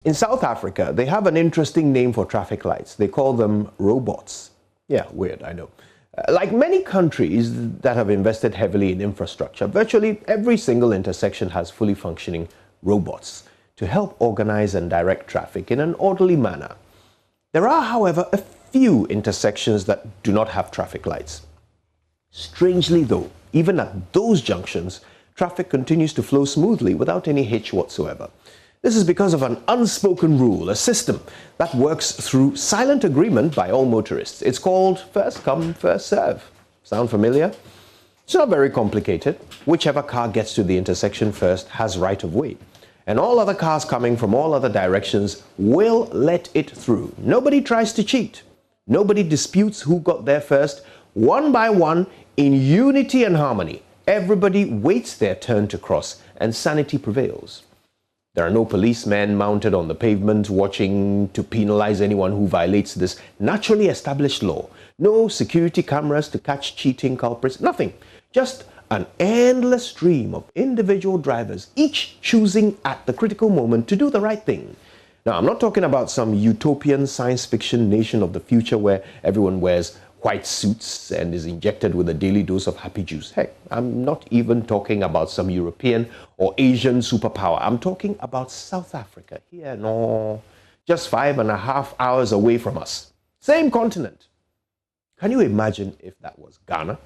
In South Africa, they have an interesting name for traffic lights. They call them robots. Yeah, weird, I know. Like many countries that have invested heavily in infrastructure, virtually every single intersection has fully functioning robots to help organize and direct traffic in an orderly manner. There are, however, a few intersections that do not have traffic lights. Strangely though, even at those junctions, traffic continues to flow smoothly without any hitch whatsoever. This is because of an unspoken rule, a system that works through silent agreement by all motorists. It's called first come, first serve. Sound familiar? It's not very complicated. Whichever car gets to the intersection first has right of way. And all other cars coming from all other directions will let it through. Nobody tries to cheat. Nobody disputes who got there first. One by one, in unity and harmony, everybody waits their turn to cross, and sanity prevails. There are no policemen mounted on the pavement watching to penalize anyone who violates this naturally established law. No security cameras to catch cheating culprits, nothing. Just an endless stream of individual drivers, each choosing at the critical moment to do the right thing. Now, I'm not talking about some utopian science fiction nation of the future where everyone wears white suits and is injected with a daily dose of happy juice. Heck, I'm not even talking about some European or Asian superpower. I'm talking about South Africa here, no, just 5.5 hours away from us. Same continent. Can you imagine if that was Ghana?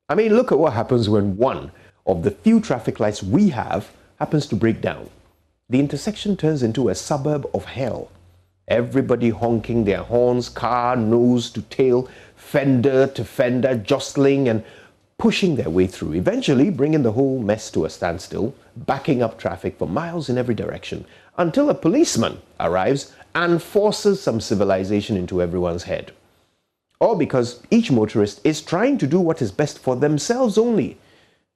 I mean, look at what happens when one of the few traffic lights we have happens to break down. The intersection turns into a suburb of hell. Everybody honking their horns, car, nose to tail, fender to fender, jostling and pushing their way through, eventually bringing the whole mess to a standstill, backing up traffic for miles in every direction, until a policeman arrives and forces some civilization into everyone's head. All because each motorist is trying to do what is best for themselves only.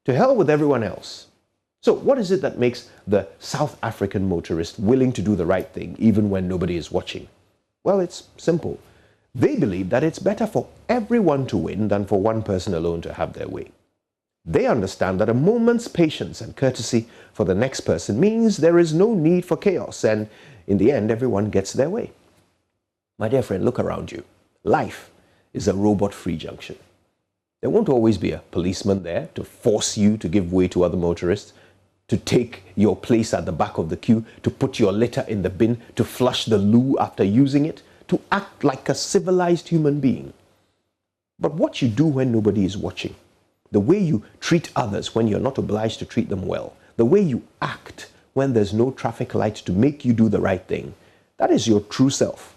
To hell with everyone else. So what is it that makes the South African motorist willing to do the right thing even when nobody is watching? Well, it's simple. They believe that it's better for everyone to win than for one person alone to have their way. They understand that a moment's patience and courtesy for the next person means there is no need for chaos, and in the end, everyone gets their way. My dear friend, look around you. Life is a robot-free junction. There won't always be a policeman there to force you to give way to other motorists, to take your place at the back of the queue, to put your litter in the bin, to flush the loo after using it, to act like a civilized human being. But what you do when nobody is watching, the way you treat others when you're not obliged to treat them well, the way you act when there's no traffic light to make you do the right thing, that is your true self.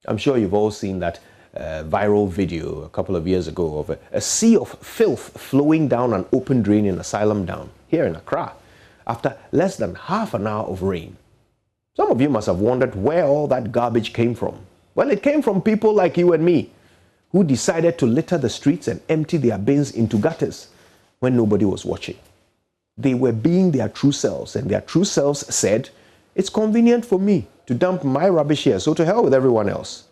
I'm sure you've all seen that viral video a couple of years ago of a sea of filth flowing down an open drain in Asylum Down, here in Accra, after less than half an hour of rain. Some of you must have wondered where all that garbage came from. Well, it came from people like you and me, who decided to litter the streets and empty their bins into gutters when nobody was watching. They were being their true selves, and their true selves said, "It's convenient for me to dump my rubbish here, so to hell with everyone else."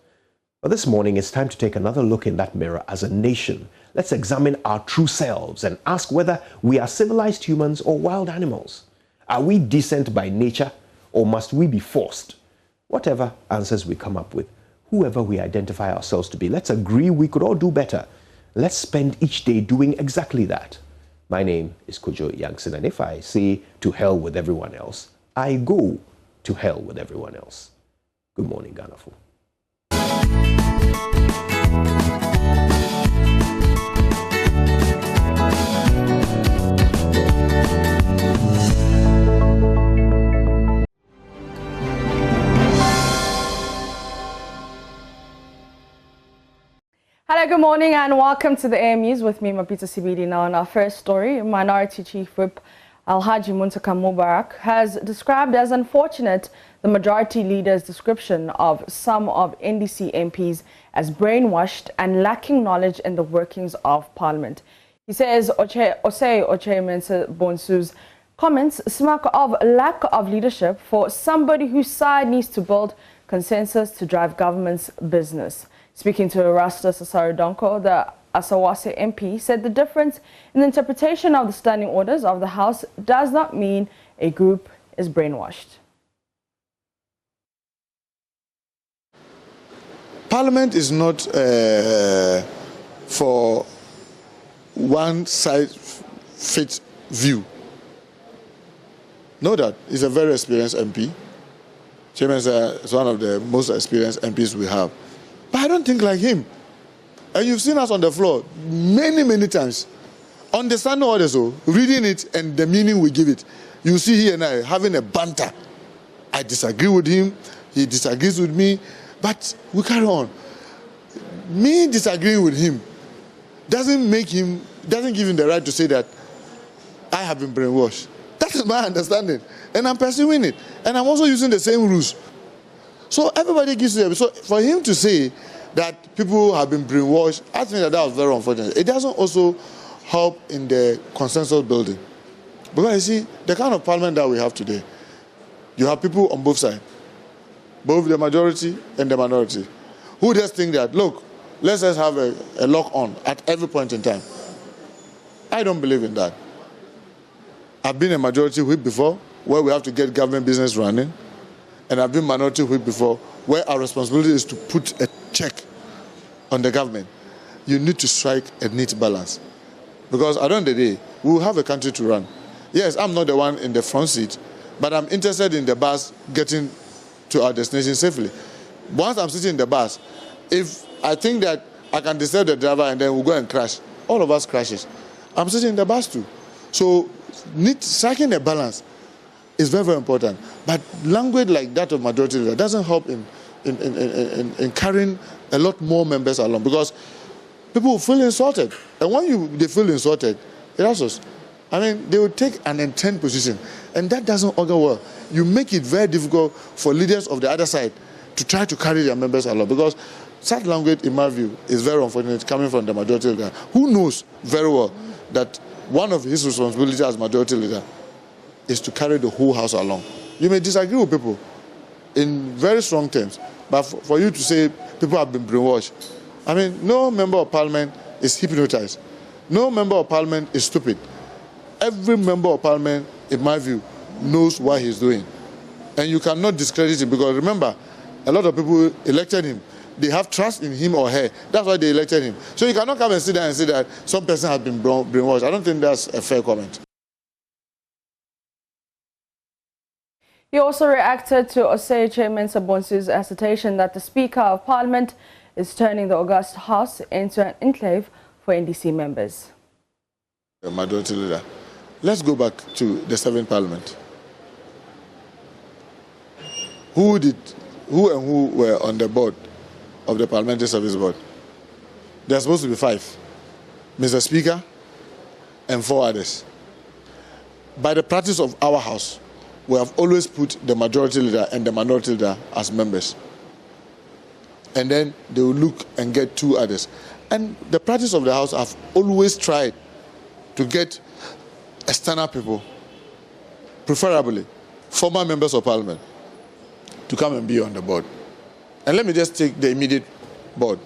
But this morning, it's time to take another look in that mirror as a nation. Let's examine our true selves and ask whether we are civilized humans or wild animals. Are we decent by nature, or must we be forced? Whatever answers we come up with, whoever we identify ourselves to be, let's agree we could all do better. Let's spend each day doing exactly that. My name is Kojo Yankson, and if I say to hell with everyone else, I go to hell with everyone else. Good morning, Ghana. Hello, good morning and welcome to the AM News with me, Mapita Sibidi. Now, in our first story, Minority Chief Whip Alhaji Muntaka Mubarak has described as unfortunate the majority leader's description of some of NDC MPs as brainwashed and lacking knowledge in the workings of Parliament. He says Osei Mensa Bonsu's comments smack of lack of leadership for somebody whose side needs to build consensus to drive government's business. Speaking to Rasta Sasari Donko, the Asawase MP said the difference in the interpretation of the standing orders of the House does not mean a group is brainwashed. Parliament is not for one side fit view. Know that he's a very experienced MP. Chairman is one of the most experienced MPs we have. But I don't think like him. And you've seen us on the floor many, many times. Understanding what it is, reading it and the meaning we give it. You see he and I having a banter. I disagree with him, he disagrees with me, but we carry on. Me disagreeing with him doesn't give him the right to say that I have been brainwashed. That is my understanding. And I'm pursuing it. And I'm also using the same rules. So everybody gives it. So for him to say that people have been brainwashed, I think that was very unfortunate. It doesn't also help in the consensus building. Because you see, the kind of parliament that we have today, you have people on both sides, both the majority and the minority, who just think that, look, let's just have a lock-on at every point in time. I don't believe in that. I've been a majority whip before, where we have to get government business running, and I've been minority whip before, where our responsibility is to put a check on the government. You need to strike a neat balance. Because at the end of the day, we will have a country to run. Yes, I'm not the one in the front seat, but I'm interested in the bus getting to our destination safely. Once I'm sitting in the bus, if I think that I can disturb the driver and then we'll go and crash, all of us crashes. I'm sitting in the bus too. So striking a balance is very, very important. But language like that of majority leader doesn't help in carrying a lot more members along, because people feel insulted. And when they feel insulted, it also, they will take an intent position. And that doesn't augur well. You make it very difficult for leaders of the other side to try to carry their members along, because such language, in my view, is very unfortunate coming from the majority leader, who knows very well that one of his responsibilities as majority leader is to carry the whole house along. You may disagree with people in very strong terms, but for you to say people have been brainwashed, no member of parliament is hypnotized. No member of parliament is stupid. Every member of parliament, in my view, knows what he's doing. And you cannot discredit him, because remember, a lot of people elected him. They have trust in him or her. That's why they elected him. So you cannot come and sit there and say that some person has been brainwashed. I don't think that's a fair comment. He also reacted to Osei Chairman Sabonsi's assertion that the Speaker of Parliament is turning the August House into an enclave for NDC members. The majority leader. Let's go back to the 7th Parliament. Who and who were on the board of the Parliamentary Service Board? There are supposed to be 5. Mr. Speaker and 4 others. By the practice of our House, we have always put the majority leader and the minority leader as members. And then they will look and get 2 others. And the practice of the House have always tried to get external people, preferably former members of Parliament, to come and be on the board. And let me just take the immediate board.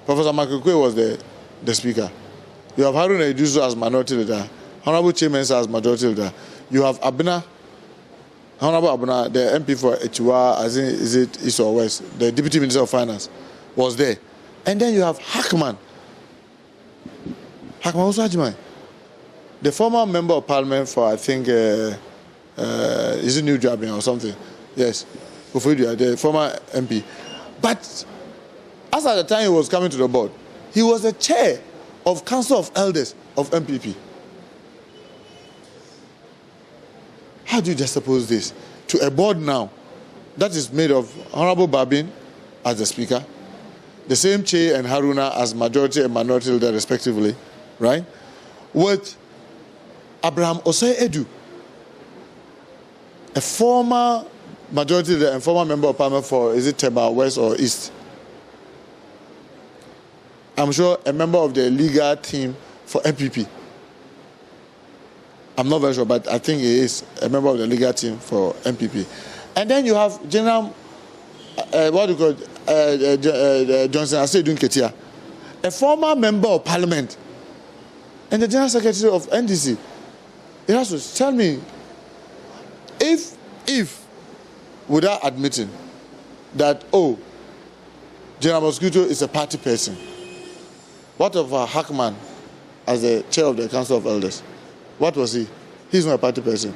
Professor Makekwe was the Speaker. You have Haruna Iddrisu as minority leader, Honorable Chairman as majority leader. You have Abena, Honorable Abena, the MP for Echiwa, as in, is it East or West, the Deputy Minister of Finance, was there. And then you have Hackman Osajimai, the former member of Parliament for, I think, is it New Jabin or something? Yes, the former MP. But as at the time he was coming to the board, he was the chair of Council of Elders of MPP. How do you just suppose this to a board now that is made of Honorable Babin as the Speaker, the same Che and Haruna as majority and minority leader respectively, right? With Abraham Osei Edu, a former majority leader and former member of Parliament for, is it Tema, West or East? I'm sure a member of the legal team for MPP. I'm not very sure, but I think he is a member of the legal team for MPP. And then you have General, Johnson Asedun Ketia, a former member of Parliament, and the General Secretary of NDC. It has to tell me, if without admitting that, General Mosquito is a party person. What of Hackman as the chair of the Council of Elders? What was he? He's not a party person.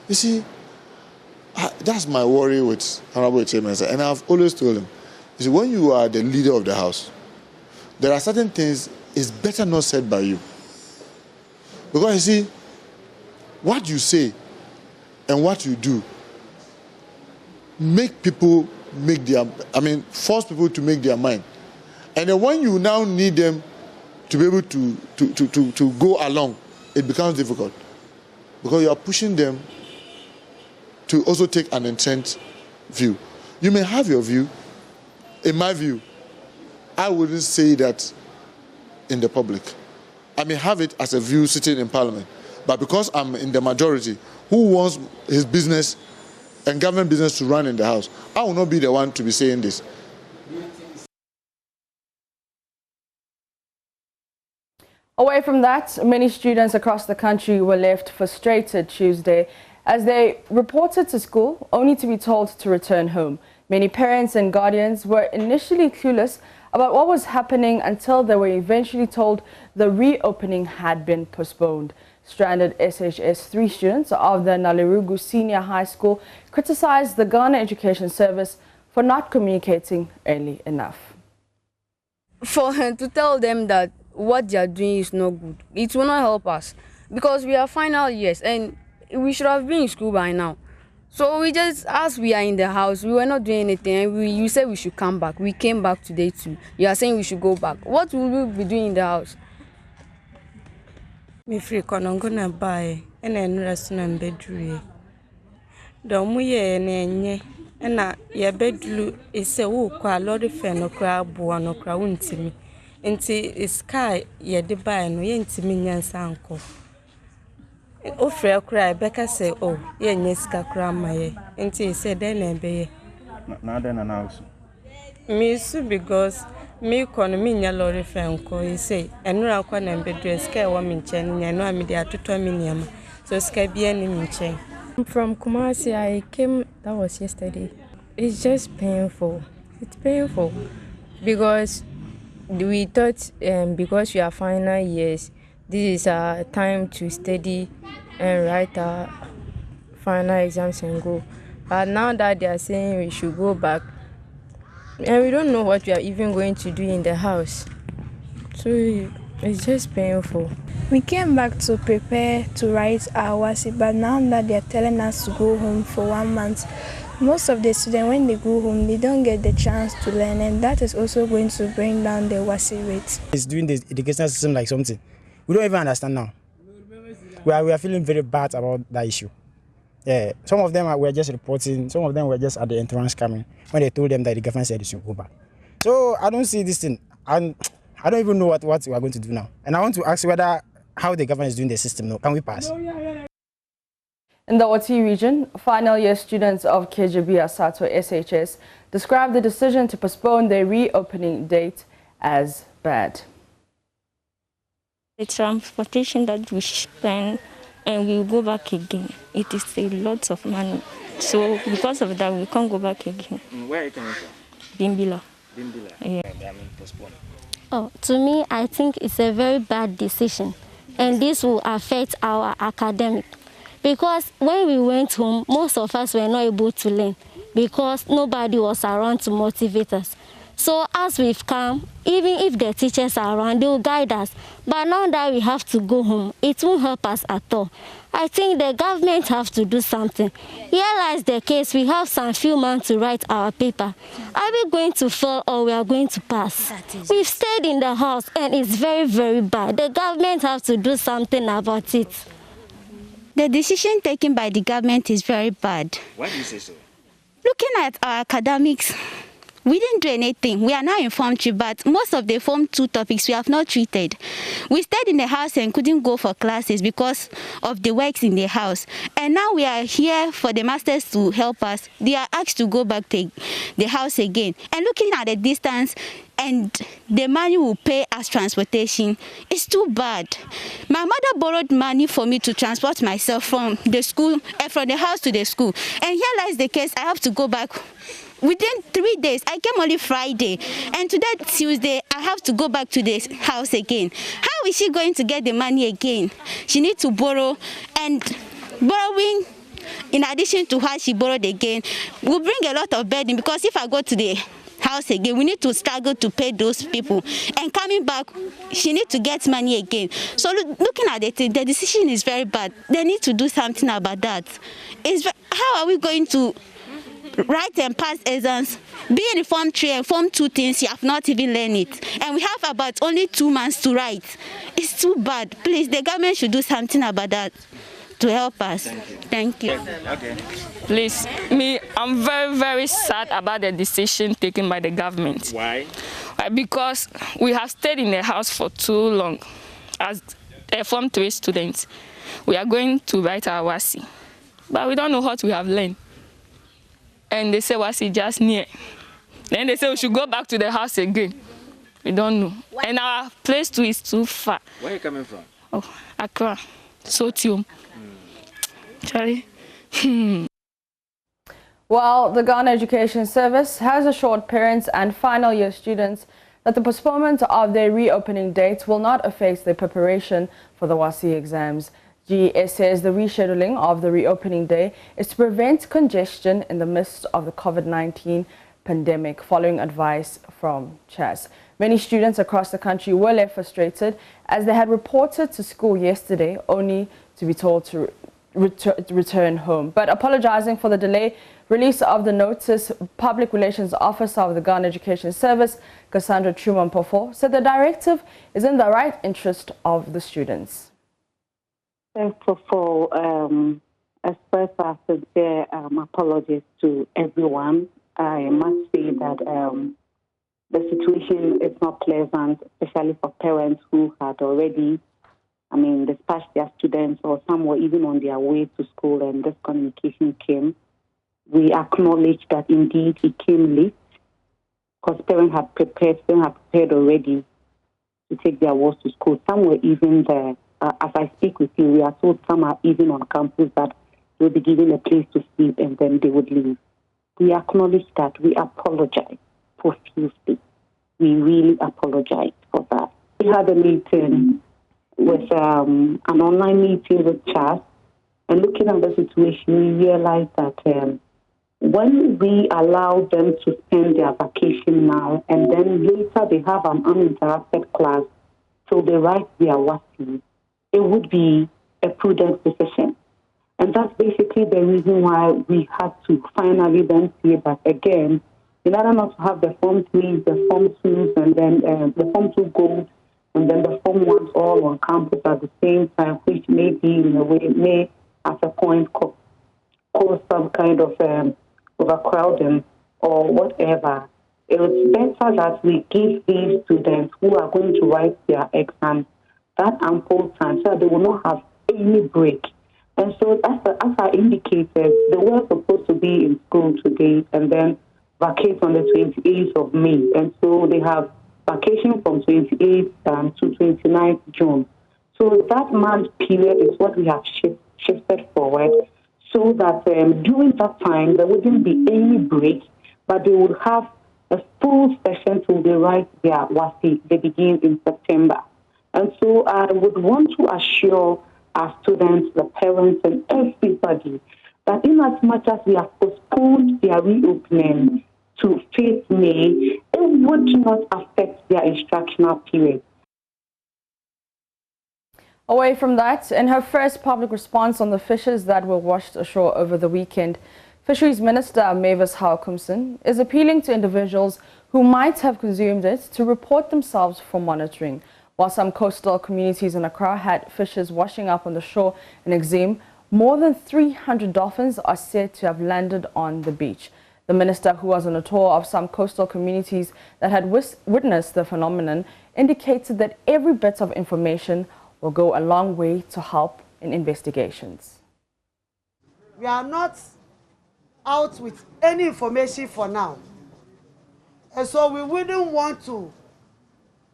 You see, that's my worry with Honorable Chairman, and I've always told him, you see, when you are the leader of the House, there are certain things it's better not said by you. Because you see, what you say and what you do make people force people to make their mind. And then when you now need them to be able to go along, it becomes difficult. Because you are pushing them to also take an intent view. You may have your view. In my view, I wouldn't say that in the public. I may have it as a view sitting in Parliament. But because I'm in the majority, who wants his business and government business to run in the House, I will not be the one to be saying this. Away from that, many students across the country were left frustrated Tuesday as they reported to school only to be told to return home. Many parents and guardians were initially clueless about what was happening until they were eventually told the reopening had been postponed. Stranded SHS 3 students of the Nalirugu Senior High School criticized the Ghana Education Service for not communicating early enough. For to tell them that what they are doing is not good, it will not help us because we are final years and we should have been in school by now. So we just, as we are in the house, we were not doing anything and you said we should come back. We came back today too. You are saying we should go back. What will we be doing in the house? Me free konongona buy and then rest on bedroom. The muye nenye and ya bedroom is a wook a lot of fen or crab one or crown to me. Nti sky ye de buy no ye ntimi nyansa anko. Ofre kra Becca say oh ye nyeska kra maye. Nti say den na be ye. Na den na house. Me so because me kono me nya lorry fenko he say enura kwa na be dress sky wa me nchen nya no me de atoto me niam. So sky bia ni me nchen. From Kumasi I came, that was yesterday. It's just painful. It's painful because we thought because we are final years, this is our time to study and write our final exams and go. But now that they are saying we should go back, and we don't know what we are even going to do in the house. So it's just painful. We came back to prepare to write our WASI, but now that they are telling us to go home for 1 month, most of the students, when they go home, they don't get the chance to learn, and that is also going to bring down the WASI rates. It's doing the educational system like something. We don't even understand now. We are feeling very bad about that issue. Yeah, some of them were just reporting, some of them were just at the entrance coming when they told them that the government said they should go back. So I don't see this thing. I don't even know what we are going to do now. And I want to ask whether how the government is doing the system now. Can we pass? In the Oti region, final year students of KJB Asato SHS described the decision to postpone their reopening date as bad. The transportation that we spend and we go back again, it is a lot of money. So because of that, we can't go back again. Where are you coming from? Bimbila. Bimbila. Yeah. I mean, postpone. Oh, to me, I think it's a very bad decision. And this will affect our academic. Because when we went home, most of us were not able to learn because nobody was around to motivate us. So as we've come, even if the teachers are around, they will guide us. But now that we have to go home, it won't help us at all. I think the government have to do something. Here lies the case, we have some few months to write our paper. Are we going to fail or we are going to pass? We've stayed in the house and it's very, very bad. The government have to do something about it. The decision taken by the government is very bad. Why do you say so? Looking at our academics, we didn't do anything. We are now in Form 2, but most of the Form 2 topics we have not treated. We stayed in the house and couldn't go for classes because of the works in the house. And now we are here for the masters to help us. They are asked to go back to the house again. And looking at the distance and the money we pay as transportation, it's too bad. My mother borrowed money for me to transport myself from the school, from the house to the school. And here lies the case, I have to go back within 3 days. I came only Friday, and today, Tuesday, I have to go back to the house again. How is she going to get the money again? She needs to borrow, and borrowing, in addition to how she borrowed again, will bring a lot of burden, because if I go to the house again, we need to struggle to pay those people, and coming back, she needs to get money again. So looking at it, the decision is very bad. They need to do something about that. How are we going to write and pass exams, be in Form 3 and Form 2 things, you have not even learned it, and we have about only 2 months to write? It's too bad. Please, the government should do something about that to help us. Thank you. Okay. Please, I'm very, very sad about the decision taken by the government. Why? Because we have stayed in the house for too long. As Form 3 students, we are going to write our WASI, but we don't know what we have learned. And they say WASI just near. Then they say we should go back to the house again. We don't know. And our place too is too far. Where are you coming from? Oh, Accra. Sotium. Charlie. Well, the Ghana Education Service has assured parents and final year students that the postponement of their reopening dates will not affect their preparation for the WASI exams. GES says the rescheduling of the reopening day is to prevent congestion in the midst of the COVID-19 pandemic, following advice from CHAS. Many students across the country were left frustrated as they had reported to school yesterday only to be told to return home. But apologizing for the delay release of the notice, Public Relations Officer of the Ghana Education Service, Cassandra Truman-Pofo, said the directive is in the right interest of the students. First of all, express our sincere apologies to everyone. I must say that the situation is not pleasant, especially for parents who had already, dispatched their students, or some were even on their way to school and this communication came. We acknowledge that indeed it came late, because parents had prepared already to take their works to school. Some were even there. As I speak with you, we are told some are even on campus that they will be given a place to sleep and then they would leave. We acknowledge that. We apologize profusely. We really apologize for that. We had a meeting with an online meeting with CHAS, and looking at the situation, we realized that when we allow them to spend their vacation now and then later they have an uninterrupted class till they write their WASI, it would be a prudent decision. And that's basically the reason why we had to finally then say that again, in order not to have the Form 3s, the Form 2s, and then the Form 2 gold, and then the Form 1s all on campus at the same time, which may be in a way, may at a point cause some kind of overcrowding or whatever. It's better that we give these students who are going to write their exams that ample time so that they will not have any break. And so as I indicated, they were supposed to be in school today and then vacate on the 28th of May. And so they have vacation from 28th to 29th June. So that month period is what we have shifted forward so that during that time there wouldn't be any break, but they would have a full session till they write their WASI. They begin in September. And so I would want to assure our students, the parents, and everybody that in as much as we have postponed their reopening to 5th May, it would not affect their instructional period. Away from that, in her first public response on the fishes that were washed ashore over the weekend, Fisheries Minister Mavis Haukumson is appealing to individuals who might have consumed it to report themselves for monitoring. While some coastal communities in Accra had fishes washing up on the shore in Exim, more than 300 dolphins are said to have landed on the beach. The minister, who was on a tour of some coastal communities that had witnessed the phenomenon, indicated that every bit of information will go a long way to help in investigations. We are not out with any information for now. And so we wouldn't want to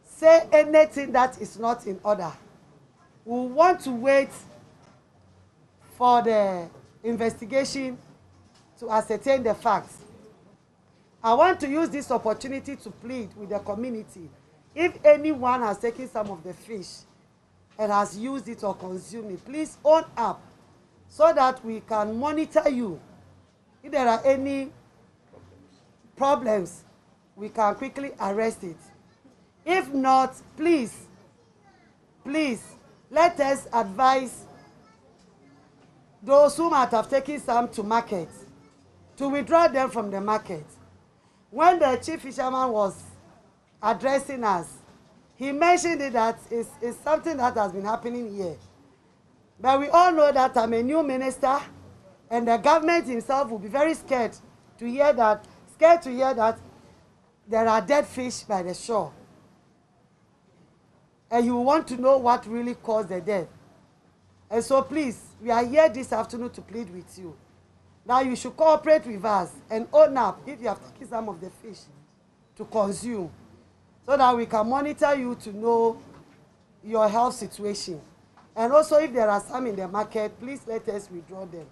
say anything that is not in order. We want to wait for the investigation to ascertain the facts. I want to use this opportunity to plead with the community. If anyone has taken some of the fish and has used it or consumed it, please own up so that we can monitor you. If there are any problems, we can quickly arrest it. If not, please, let us advise those who might have taken some to market to withdraw them from the market. When the chief fisherman was addressing us, he mentioned it that it's something that has been happening here. But we all know that I'm a new minister, and the government himself will be very scared to hear that there are dead fish by the shore. And you want to know what really caused the death. And so please, we are here this afternoon to plead with you. Now you should cooperate with us and own up if you have taken some of the fish to consume, so that we can monitor you to know your health situation. And also if there are some in the market, please let us withdraw them.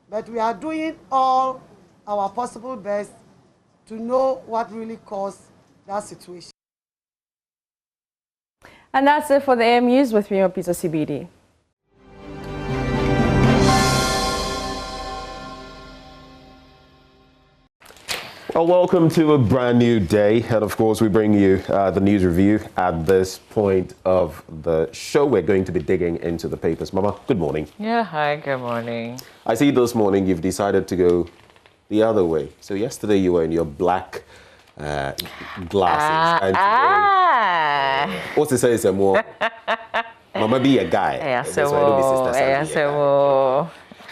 But we are doing all our possible best to know what really caused that situation. And that's it for the AM News with me, Peter CBD. Well, welcome to a brand new day, and of course we bring you the news review at this point of the show. We're going to be digging into the papers. Mama, good morning. Yeah, hi, good morning. I see this morning you've decided to go the other way. So yesterday you were in your black glasses. And today, what's to say is more? Mama be a guy.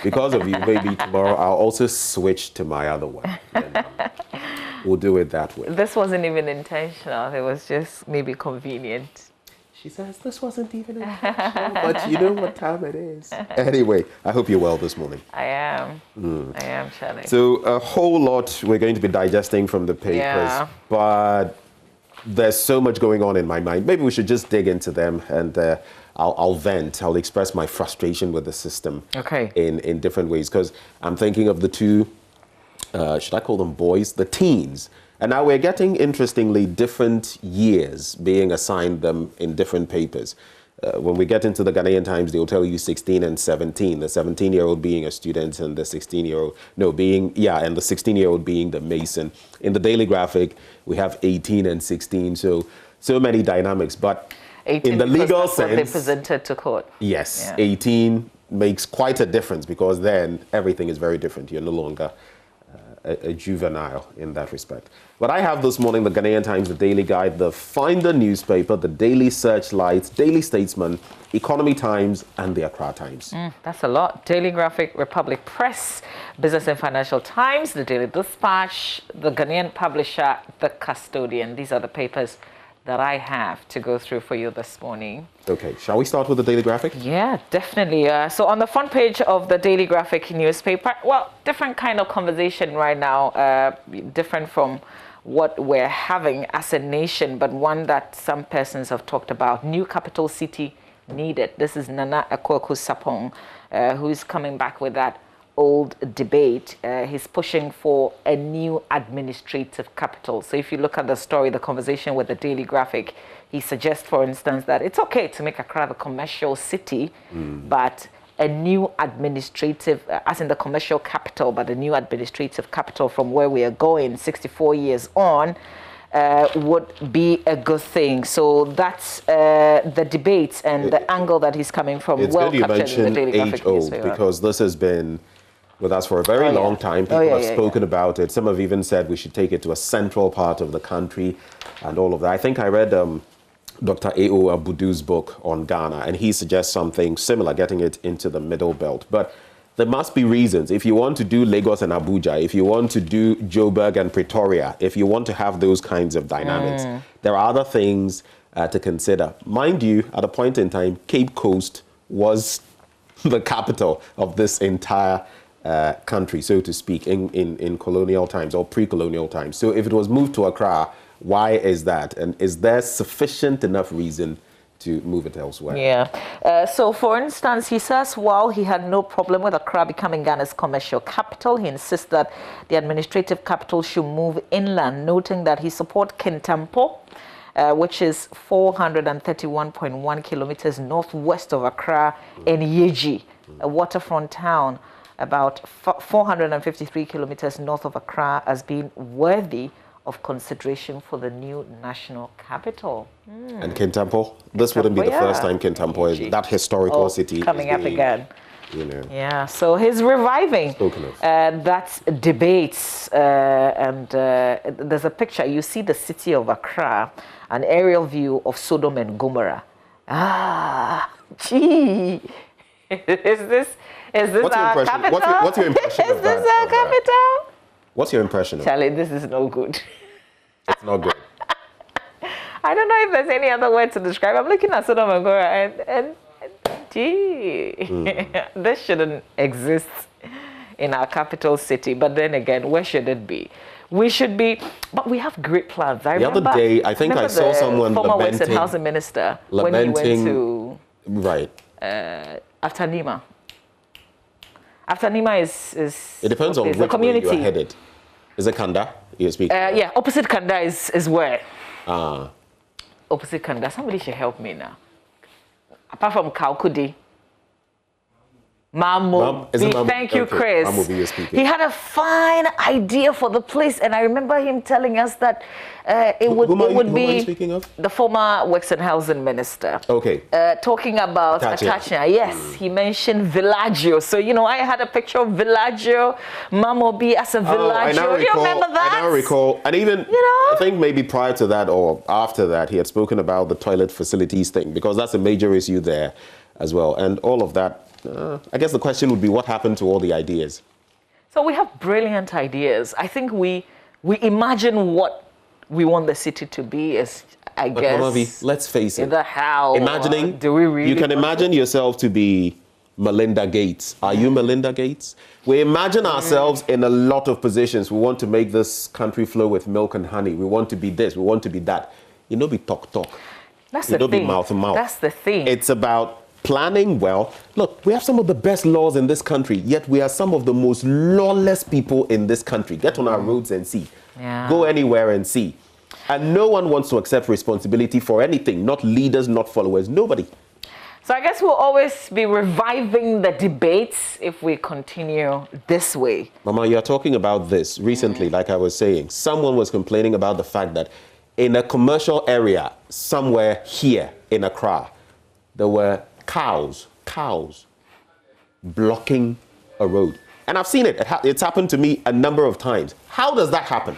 Because of you, maybe tomorrow I'll also switch to my other one. We'll do it that way. This wasn't even intentional. It was just maybe convenient. She says this wasn't even intentional, but you know what time it is. Anyway, I hope you're well this morning. I am. I am, Charlie. So a whole lot we're going to be digesting from the papers, but there's so much going on in my mind. Maybe we should just dig into them, and I'll vent. I'll express my frustration with the system in different ways, because I'm thinking of the two, should I call them boys? The teens. And now we're getting, interestingly, different years being assigned them in different papers. When we get into the Ghanaian Times, they'll tell you 16 and 17. The 17-year-old being a student and the 16-year-old, and the 16-year-old being the mason. In the Daily Graphic, we have 18 and 16. So many dynamics. But in the legal sense, they presented to court. Yes, 18 makes quite a difference, because then everything is very different. You're no longer a juvenile in that respect. But I have this morning the Ghanaian Times, the Daily Guide, the Finder newspaper, the Daily Searchlight, Daily Statesman, Economy Times, and the Accra Times. That's a lot. Daily Graphic, Republic Press, Business and Financial Times, the Daily Dispatch, the Ghanaian Publisher, the Custodian. These are the papers that I have to go through for you this morning. Okay, shall we start with the Daily Graphic? Yeah, definitely. So on the front page of the Daily Graphic newspaper, well, different kind of conversation right now, different from what we're having as a nation, but one that some persons have talked about. New capital city needed. This is Nana Akwaku-Sapong, who's coming back with that old debate. He's pushing for a new administrative capital. So if you look at the story, the conversation with the Daily Graphic, he suggests, for instance, that it's okay to make Accra the commercial city, but a new administrative, as in the commercial capital, but a new administrative capital from where we are going 64 years on, would be a good thing. So that's the debate and the angle that he's coming from. It's well good you captured in the Daily Graphic newspaper, because this has been with us for a very long time. People have spoken about it. Some have even said we should take it to a central part of the country and all of that. I think I read Dr. A.O. Abudu's book on Ghana, and he suggests something similar, getting it into the middle belt. But there must be reasons. If you want to do Lagos and Abuja, if you want to do Joburg and Pretoria, if you want to have those kinds of dynamics, there are other things to consider. Mind you, at a point in time, Cape Coast was the capital of this entire country, so to speak, in colonial times or pre-colonial times. So if it was moved to Accra, why is that? And is there sufficient enough reason to move it elsewhere. Yeah. So, for instance, he says while he had no problem with Accra becoming Ghana's commercial capital, he insists that the administrative capital should move inland, noting that he supports Kintampo, which is 431.1 kilometers northwest of Accra, and Yeji, a waterfront town about 453 kilometers north of Accra, as being worthy of consideration for the new national capital. And Kintampo, this wouldn't be the first time Kintampo is that historical city coming up again. You know. Yeah, so he's reviving that debates, and there's a picture. You see the city of Accra, an aerial view of Sodom and Gomorrah. Ah, gee, is this our capital? What's your impression is this our capital? What's your impression of it? Charlie, this is no good. It's not good. I don't know if there's any other word to describe. I'm looking at Sodom and Gomorrah and gee, this shouldn't exist in our capital city. But then again, where should it be? We should be, but we have great plans. The other day, I think I saw someone former Works and Housing Minister when he went to after Nima. After Nima is it depends on which way you are headed. Is it Kanda you're speaking? Yeah, opposite Kanda is where? Opposite Kanda. Somebody should help me now. Apart from Kaukudi. Thank you, Chris. He had a fine idea for the place, and I remember him telling us that it would be the former Works and Housing Minister. Okay. Talking about Atachia. Yes, he mentioned Villaggio. So, you know, I had a picture of Villaggio, Mamobi as a Villaggio. You remember that? I now recall. And even, I think maybe prior to that or after that, he had spoken about the toilet facilities thing, because that's a major issue there as well. And all of that. I guess the question would be, what happened to all the ideas? So we have brilliant ideas. I think we imagine what we want the city to be as, but guess. Mamavi, let's face it. The how. Imagining, do we really? You can imagine yourself to be Melinda Gates. Are you Melinda Gates? We imagine ourselves in a lot of positions. We want to make this country flow with milk and honey. We want to be this. We want to be that. You know, be talk. That's the thing. Be mouth to mouth. That's the thing. It's about planning well. Look, we have some of the best laws in this country, yet we are some of the most lawless people in this country. Get on our roads and see. Go anywhere and see. And no one wants to accept responsibility for anything, not leaders, not followers, nobody. So I guess we'll always be reviving the debates if we continue this way. Mama, you're talking about this recently, like I was saying. Someone was complaining about the fact that in a commercial area somewhere here in Accra, there were cows blocking a road. And I've seen it. It's happened to me a number of times. How does that happen?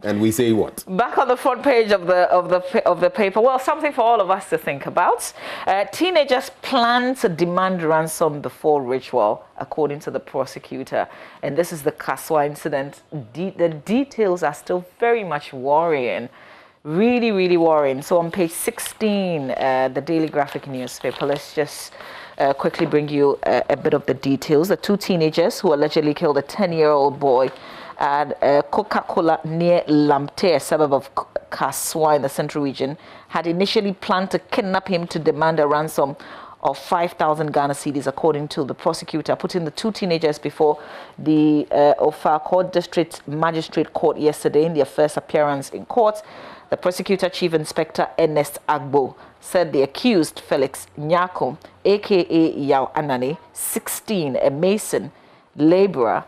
And we say what? Back on the front page of the paper, well, something for all of us to think about. Teenagers plan to demand ransom before ritual, according to the prosecutor. And this is the Kasoa incident. The details are still very much worrying. Really, really worrying. So on page 16, the Daily Graphic newspaper, let's just quickly bring you a bit of the details. The two teenagers who allegedly killed a 10-year-old boy at Coca-Cola near Lamte, a suburb of Kasoa in the central region, had initially planned to kidnap him to demand a ransom of 5,000 Ghana cedis, according to the prosecutor, putting the two teenagers before the Ofako District Magistrate Court yesterday in their first appearance in court. The prosecutor chief inspector Ernest Agbo said the accused Felix Nyako, aka Yao Anane, 16, a mason laborer,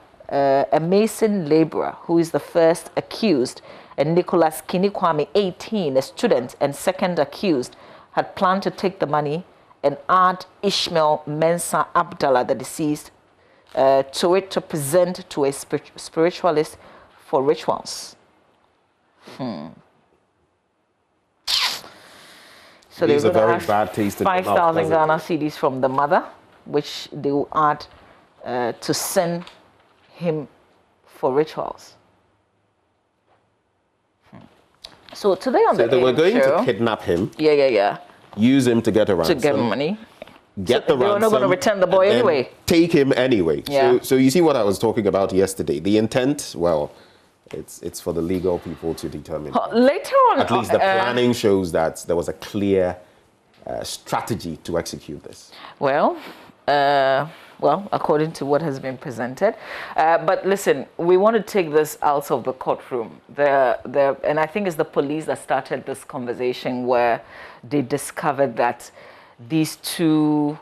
who is the first accused, and Nicholas Kinikwame, 18, a student and second accused, had planned to take the money and add Ishmael Mensah Abdallah, the deceased, to it to present to a spiritualist for rituals. So they will have 5,000 Ghana cedis from the mother, which they will add to send him for rituals. So today on they were going to kidnap him. Yeah. Use him to get a ransom. To get money. Get the ransom. They were not going to return the boy anyway. Take him anyway. Yeah. So you see what I was talking about yesterday. The intent, well, It's for the legal people to determine. Later on, at least the planning shows that there was a clear strategy to execute this. Well, according to what has been presented. But listen, we want to take this out of the courtroom. And I think it's the police that started this conversation where they discovered that these two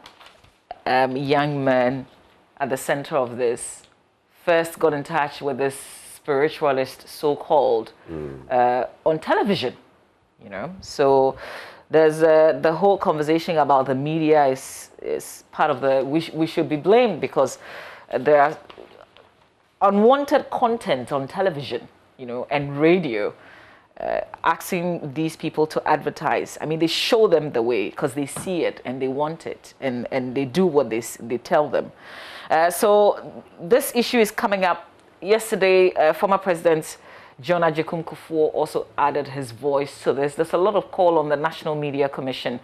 young men at the center of this first got in touch with this spiritualist, so-called, on television, you know. So there's the whole conversation about the media is part of the, we should be blamed because there are unwanted content on television, you know, and radio, asking these people to advertise. I mean, they show them the way because they see it and they want it, and they do what they tell them. So this issue is coming up. Yesterday, former President John Agyekum Kufuor also added his voice to this. There's a lot of call on the National Media Commission.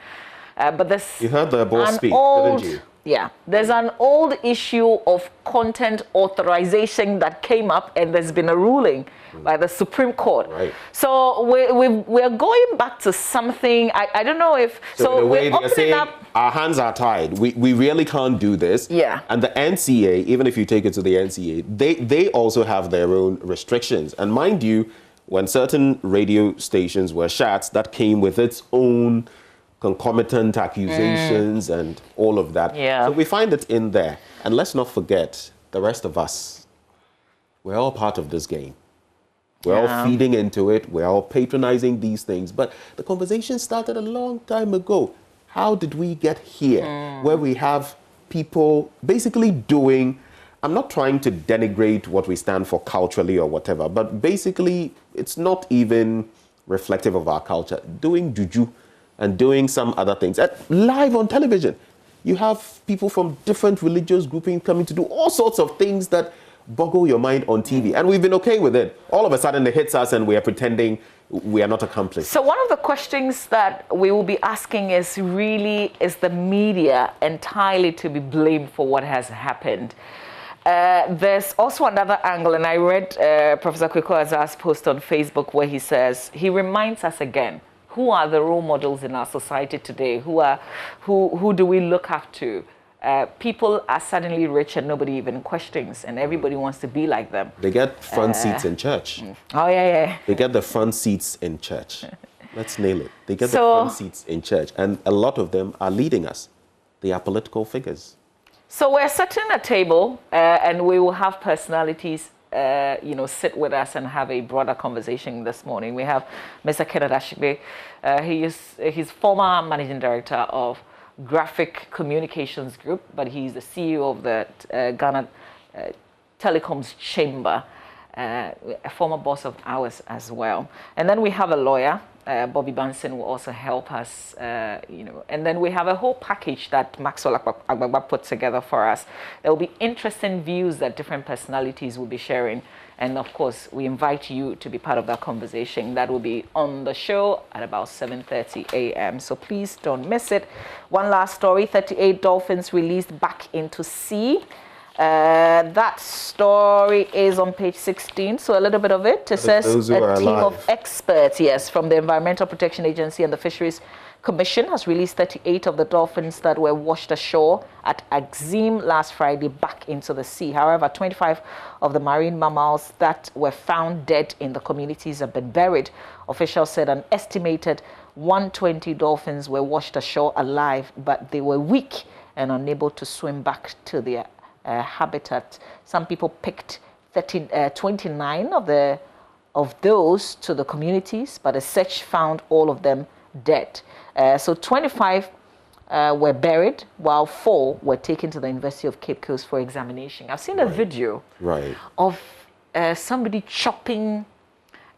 But there's you heard the boss speak, didn't you? Yeah, there's an old issue of content authorization that came up, and there's been a ruling by the Supreme Court. Right. So we're going back to something. I don't know if so. We're opening up. Our hands are tied. We really can't do this. Yeah. And the NCA, even if you take it to the NCA, they also have their own restrictions. And mind you, when certain radio stations were shut, that came with its own concomitant accusations and all of that. Yeah. So we find it in there. And let's not forget, the rest of us, we're all part of this game. We're all feeding into it. We're all patronizing these things. But the conversation started a long time ago. How did we get here where we have people basically doing, I'm not trying to denigrate what we stand for culturally or whatever, but basically it's not even reflective of our culture, doing juju and doing some other things. Live on television, you have people from different religious groupings coming to do all sorts of things that boggle your mind on TV. And we've been okay with it. All of a sudden it hits us and we are pretending we are not accomplished. So one of the questions that we will be asking is really, is the media entirely to be blamed for what has happened? There's also another angle, and I read Professor Kweko Azar's post on Facebook where he says, he reminds us again, who are the role models in our society today? Who do we look up to? People are suddenly rich and nobody even questions, and everybody wants to be like them. They get front seats in church. Oh, yeah. They get the front seats in church. Let's nail it. They get the front seats in church, and a lot of them are leading us. They are political figures. So we're sitting at a table, and we will have personalities sit with us and have a broader conversation this morning. We have Mr. Kenneth Ashigbe. He's former managing director of Graphic Communications Group, but he's the CEO of the Ghana Telecoms Chamber, a former boss of ours as well. And then we have a lawyer, Bobby Banson, will also help us, and then we have a whole package that Maxwell Agbagba put together for us. There will be interesting views that different personalities will be sharing. And of course, we invite you to be part of that conversation. That will be on the show at about 7:30 a.m. So please don't miss it. One last story, 38 dolphins released back into sea. That story is on page 16, so a little bit of it. It says a team of experts, from the Environmental Protection Agency and the Fisheries Commission has released 38 of the dolphins that were washed ashore at Axim last Friday back into the sea. However, 25 of the marine mammals that were found dead in the communities have been buried. Officials said an estimated 120 dolphins were washed ashore alive, but they were weak and unable to swim back to their habitat. Some people picked 29 of those to the communities, but a search found all of them dead. So 25 were buried, while 4 were taken to the University of Cape Coast for examination. I've seen a video of somebody chopping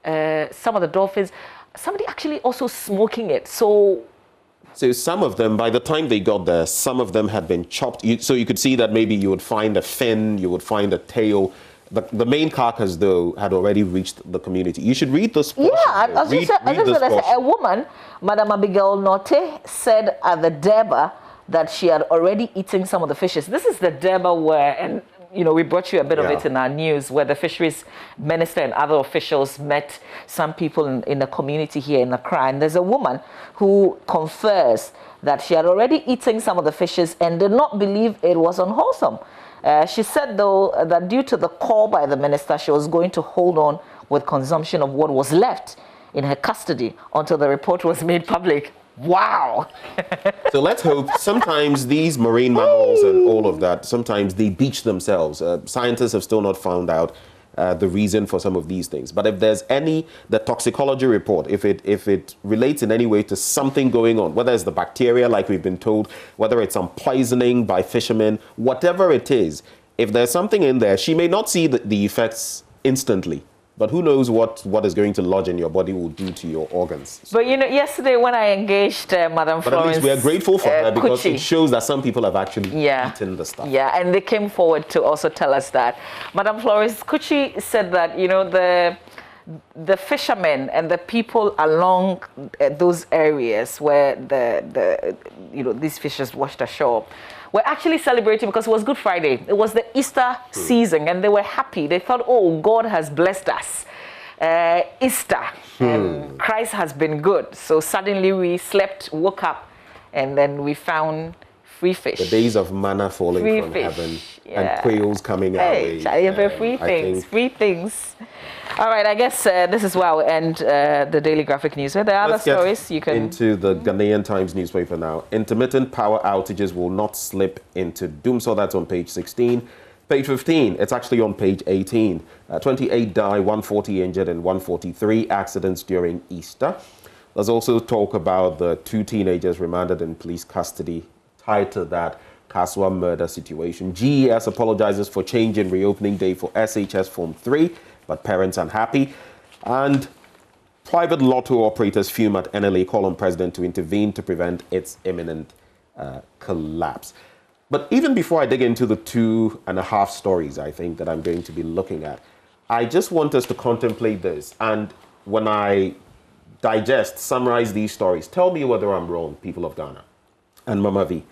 some of the dolphins, somebody actually also smoking it. So some of them, by the time they got there, some of them had been chopped. So you could see that maybe you would find a fin, you would find a tail. The main carcass, though, had already reached the community. You should read this portion. Yeah, a woman, Madam Abigail Norte, said at the Deba that she had already eaten some of the fishes. This is the Deba where, and we brought you a bit of Yeah. it in our news, where the fisheries minister and other officials met some people in the community here in Accra. And there's a woman who confessed that she had already eaten some of the fishes and did not believe it was unwholesome. She said, though, that due to the call by the minister, she was going to hold on with consumption of what was left in her custody until the report was made public. Wow. So let's hope. Sometimes these marine mammals and all of that, sometimes they beach themselves. Scientists have still not found out the reason for some of these things. But if there's the toxicology report, if it relates in any way to something going on, whether it's the bacteria, like we've been told, whether it's some poisoning by fishermen, whatever it is, if there's something in there, she may not see the effects instantly. But who knows what is going to lodge in your body will do to your organs. But yesterday when I engaged Madam Florence, but at least we are grateful for her because Kuchi, it shows that some people have actually eaten the stuff. Yeah, and they came forward to also tell us that. Madam Florence, Kuchi said that, the fishermen and the people along those areas where these fishes washed ashore were actually celebrating because it was Good Friday. It was the Easter season, and they were happy. They thought, oh, God has blessed us. Easter, and Christ has been good. So suddenly we slept, woke up, and then we found free fish. The days of manna falling from heaven and quails coming our way. Free things. All right, I guess this is where I'll end the Daily Graphic News. Are there other stories you can... into the Ghanaian Times newspaper now. Intermittent power outages will not slip into doom. So that's on page 16. Page 15, it's actually on page 18. 28 die, 140 injured, and 143 accidents during Easter. There's also talk about the 2 teenagers remanded in police custody tied to that Kasoa murder situation. GES apologizes for change in reopening day for SHS Form 3, but parents unhappy. And private lotto operators fume at NLA, call on president to intervene to prevent its imminent collapse. But even before I dig into the 2.5 stories, I think, that I'm going to be looking at, I just want us to contemplate this. And when I summarize these stories, tell me whether I'm wrong, people of Ghana. And Mama V,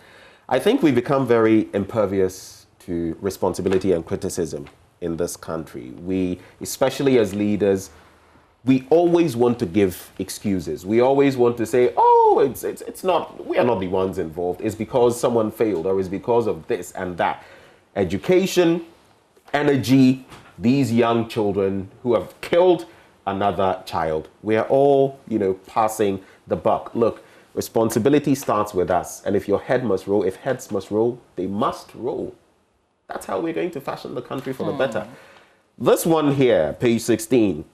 I think we've become very impervious to responsibility and criticism in this country. We, especially as leaders, we always want to give excuses. We always want to say, oh, it's not, we are not the ones involved. It's because someone failed, or it's because of this and that. Education, energy, these young children who have killed another child. We are all, passing the buck. Look, responsibility starts with us. And if your head must roll, if heads must roll, they must roll. That's how we're going to fashion the country for the better. This one here, page 16.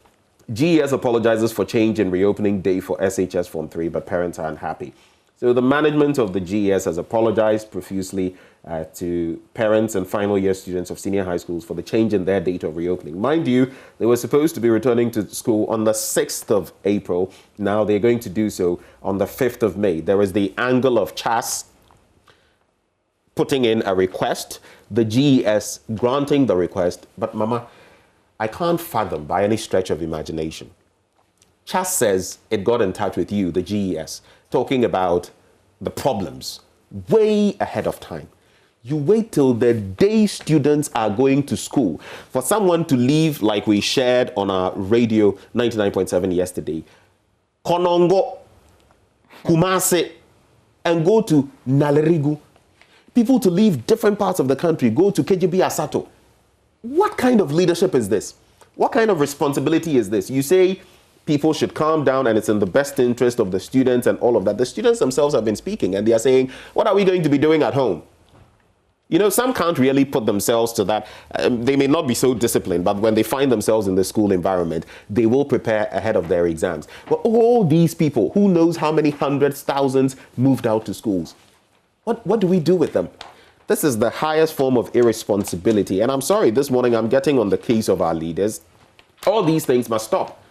GES apologizes for change in reopening day for SHS Form 3, but parents are unhappy. So the management of the GES has apologized profusely to parents and final year students of senior high schools for the change in their date of reopening. Mind you, they were supposed to be returning to school on the 6th of April. Now they're going to do so on the 5th of May. There is the angle of CHAS putting in a request, the GES granting the request, but Mama, I can't fathom by any stretch of imagination. CHAS says it got in touch with you, the GES, talking about the problems way ahead of time. You wait till the day students are going to school for someone to leave, like we shared on our radio 99.7 yesterday, Konongo, Kumase, and go to Nalerigu. People to leave different parts of the country, go to KGB Asato. What kind of leadership is this? What kind of responsibility is this? You say people should calm down and it's in the best interest of the students and all of that. The students themselves have been speaking and they are saying, what are we going to be doing at home? Some can't really put themselves to that. They may not be so disciplined, but when they find themselves in the school environment, they will prepare ahead of their exams. But all these people, who knows how many hundreds, thousands moved out to schools? What do we do with them? This is the highest form of irresponsibility. And I'm sorry, this morning I'm getting on the case of our leaders. All these things must stop.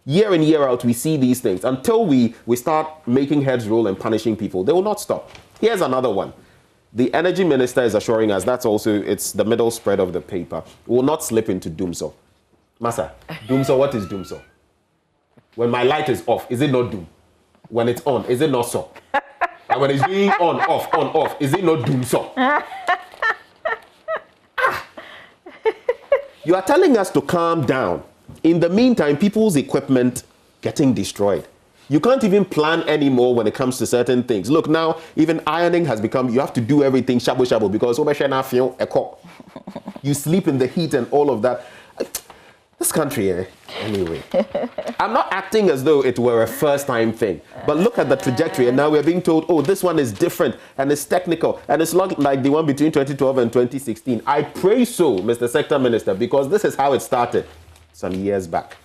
Year in, year out, we see these things. Until we start making heads roll and punishing people, they will not stop. Here's another one. The energy minister is assuring us, it's the middle spread of the paper, will not slip into doomso. Masa, doomso, what is doomso? When my light is off, is it not doom? When it's on, is it not so? And when it's being on, off, is it not doom so? You are telling us to calm down. In the meantime, people's equipment getting destroyed. You can't even plan anymore when it comes to certain things. Look, now, even ironing has become, you have to do everything shabu-shabu because you sleep in the heat and all of that. This country, anyway. I'm not acting as though it were a first-time thing, but look at the trajectory, and now we're being told, oh, this one is different, and it's technical, and it's not like the one between 2012 and 2016. I pray so, Mr. Sector Minister, because this is how it started some years back.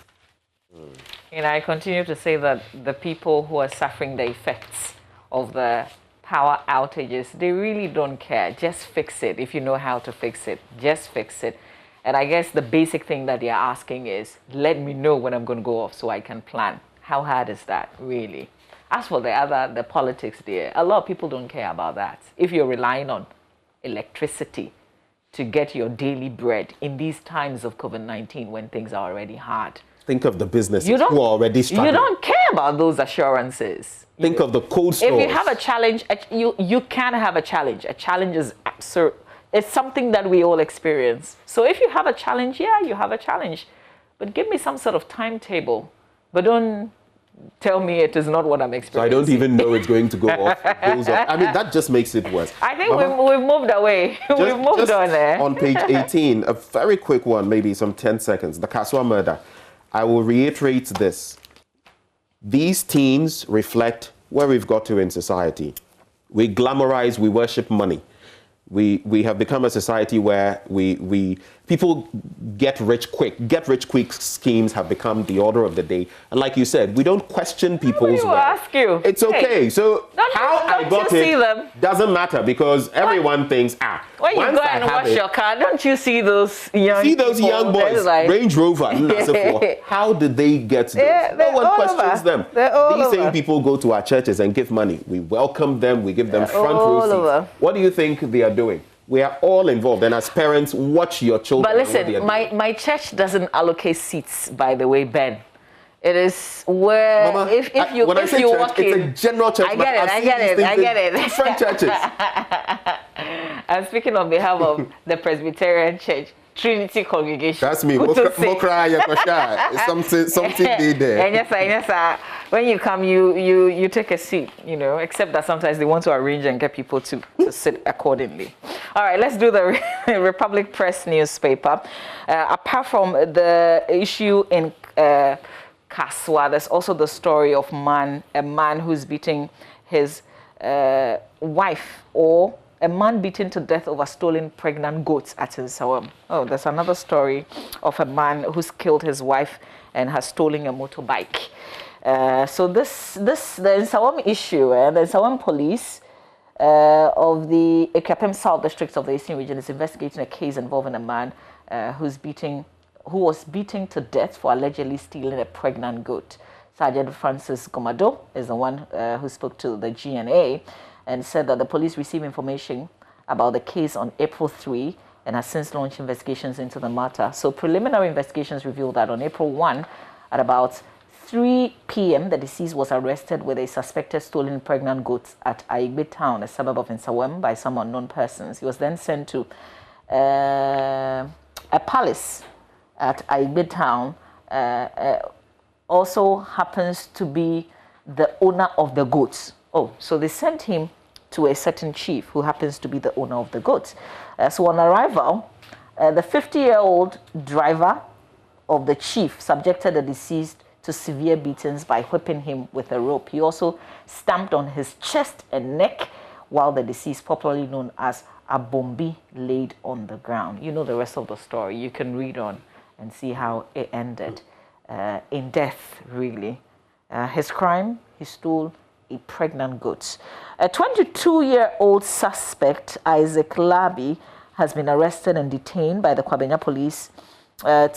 You know, I continue to say that the people who are suffering the effects of the power outages, they really don't care. Just fix it. If you know how to fix it, just fix it. And I guess the basic thing that they're asking is, let me know when I'm going to go off so I can plan. How hard is that, really? As for the politics there, a lot of people don't care about that. If you're relying on electricity to get your daily bread in these times of COVID-19 when things are already hard. Think of the businesses who are already struggling. You don't care about those assurances. Think of the cold stores. If you have a challenge, you can have a challenge. A challenge is absurd. It's something that we all experience. So if you have a challenge, yeah, you have a challenge. But give me some sort of timetable. But don't tell me it is not what I'm experiencing. So I don't even know it's going to go off. I mean, that just makes it worse. I think we've moved away. We've moved on there. On page 18, a very quick one, maybe some 10 seconds. The Kasoa murder. I will reiterate this. These teens reflect where we've got to in society. We glamorize, we worship money. We have become a society where people get rich quick. Get rich quick schemes have become the order of the day. And like you said, we don't question people's will ask you. It's okay. Hey, so how I got it doesn't matter because everyone thinks, when you go and wash your car, don't you see those young boys, like, Range Rover, how did they get those? Yeah, no one questions them. These same over. people go to our churches and give money. We welcome them. We give them front row seats. What do you think they are doing? We are all involved, and as parents, watch your children. But listen, my church doesn't allocate seats, by the way, Ben. It is where Mama, if you when I say church, walk in, it's a general church. I get it. Different churches. I'm speaking on behalf of the Presbyterian Church. Trinity congregation. That's me. Something they there. And yes, when you come, you take a seat, except that sometimes they want to arrange and get people to sit accordingly. All right, let's do the Republic Press newspaper. Apart from the issue in Kasoa, there's also the story of a man who's beating his wife, or a man beaten to death over stolen pregnant goats at Nsawam. Oh, there's another story of a man who's killed his wife and has stolen a motorbike. So the Nsawam issue, the Nsawam police of the Ekapem South District of the Eastern Region is investigating a case involving a man who was beaten to death for allegedly stealing a pregnant goat. Sergeant Francis Gomado is the one who spoke to the GNA and said that the police received information about the case on April 3 and has since launched investigations into the matter. So preliminary investigations revealed that on April 1, at about 3 p.m., the deceased was arrested with a suspected stolen pregnant goat at Aigbe Town, a suburb of Nsawam, by some unknown persons. He was then sent to a palace at Aigbe Town. Also happens to be the owner of the goats. Oh, so they sent him to a certain chief who happens to be the owner of the goats. So on arrival, the 50-year-old driver of the chief subjected the deceased to severe beatings by whipping him with a rope. He also stamped on his chest and neck while the deceased, popularly known as Abombi, laid on the ground. You know the rest of the story. You can read on and see how it ended in death, really. His crime, he stole a pregnant goat. A 22-year-old suspect, Isaac Labi, has been arrested and detained by the Kwabenya police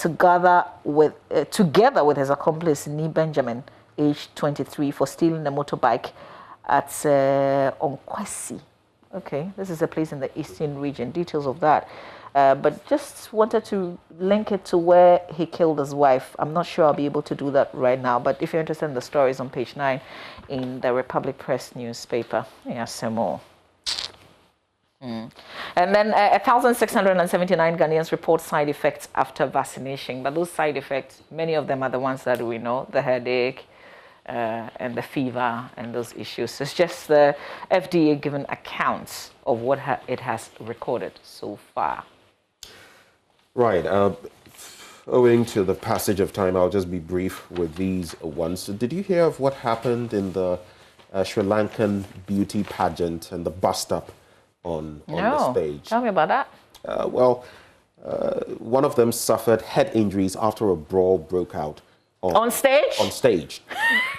together with his accomplice, Ni Benjamin, aged 23, for stealing a motorbike at Onkwesi. Okay, this is a place in the Eastern Region. Details of that. But just wanted to link it to where he killed his wife. I'm not sure I'll be able to do that right now, but if you're interested in the stories on page 9 in the Republic Press newspaper, yeah, some more. And then 1,679 Ghanaians report side effects after vaccination. But those side effects, many of them are the ones that we know, the headache and the fever and those issues. It's just the FDA given accounts of what it has recorded so far. Right. Owing to the passage of time, I'll just be brief with these ones. Did you hear of what happened in the Sri Lankan beauty pageant and the bust-up on the stage? Tell me about that. One of them suffered head injuries after a brawl broke out. On stage? On stage.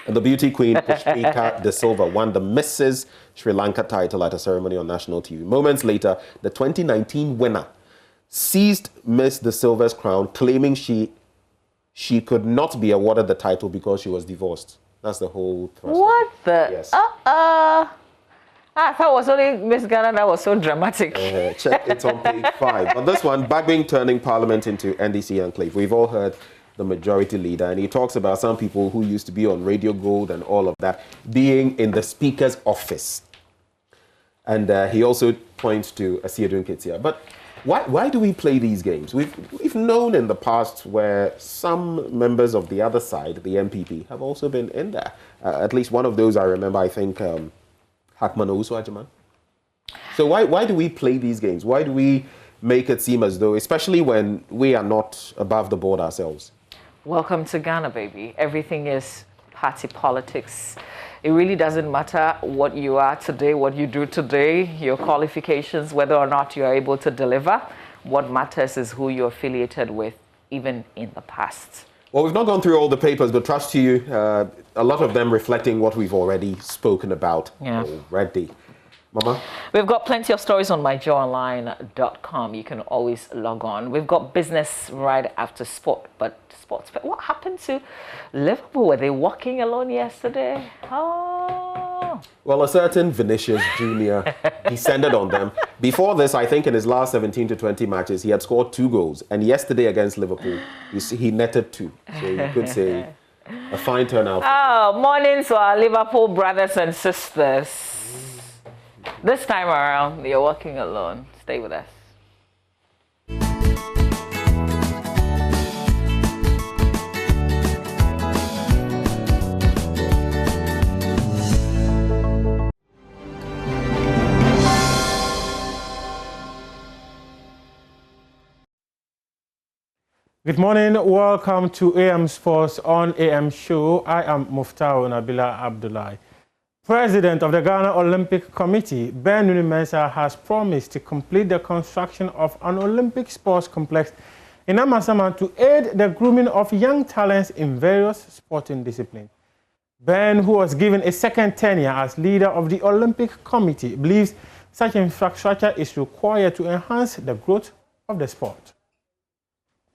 And the beauty queen, Pushpika De Silva, won the Mrs. Sri Lanka title at a ceremony on national TV. Moments later, the 2019 winner seized Miss De Silva's crown, claiming she could not be awarded the title because she was divorced. That's the whole thrust. What the? Yes. I thought it was only Miss Ghana that was so dramatic. Check, it's on page 5. But this one, Bagbing turning Parliament into NDC enclave. We've all heard the majority leader, and he talks about some people who used to be on Radio Gold and all of that being in the Speaker's office. And he also points to Asiedun Ketsia. But why do we play these games? We've known in the past where some members of the other side, the MPP, have also been in there. At least one of those I remember, I think, Hakman Owusu Ajaman. So why do we play these games? Why do we make it seem as though, especially when we are not above the board ourselves? Welcome to Ghana, baby. Everything is party politics. It really doesn't matter what you are today, what you do today, your qualifications, whether or not you are able to deliver. What matters is who you're affiliated with, even in the past. Well, we've not gone through all the papers, but trust to you, a lot of them reflecting what we've already spoken about already. Mama? We've got plenty of stories on myjoyonline.com. You can always log on. We've got business right after sport, but sports. But what happened to Liverpool? Were they walking alone yesterday? Oh. Well, a certain Vinicius Jr. descended on them. Before this, I think in his last 17 to 20 matches, he had scored 2 goals. And yesterday against Liverpool, he netted 2. So you could say a fine turnout. Oh, morning to our Liverpool brothers and sisters. This time around, you're walking alone. Stay with us. Good morning. Welcome to AM Sports on AM Show. I am Muftau Nabila Abdullahi. President of the Ghana Olympic Committee, Ben Mensah, has promised to complete the construction of an Olympic sports complex in Amasaman to aid the grooming of young talents in various sporting disciplines. Ben, who was given a second tenure as leader of the Olympic Committee, believes such infrastructure is required to enhance the growth of the sport.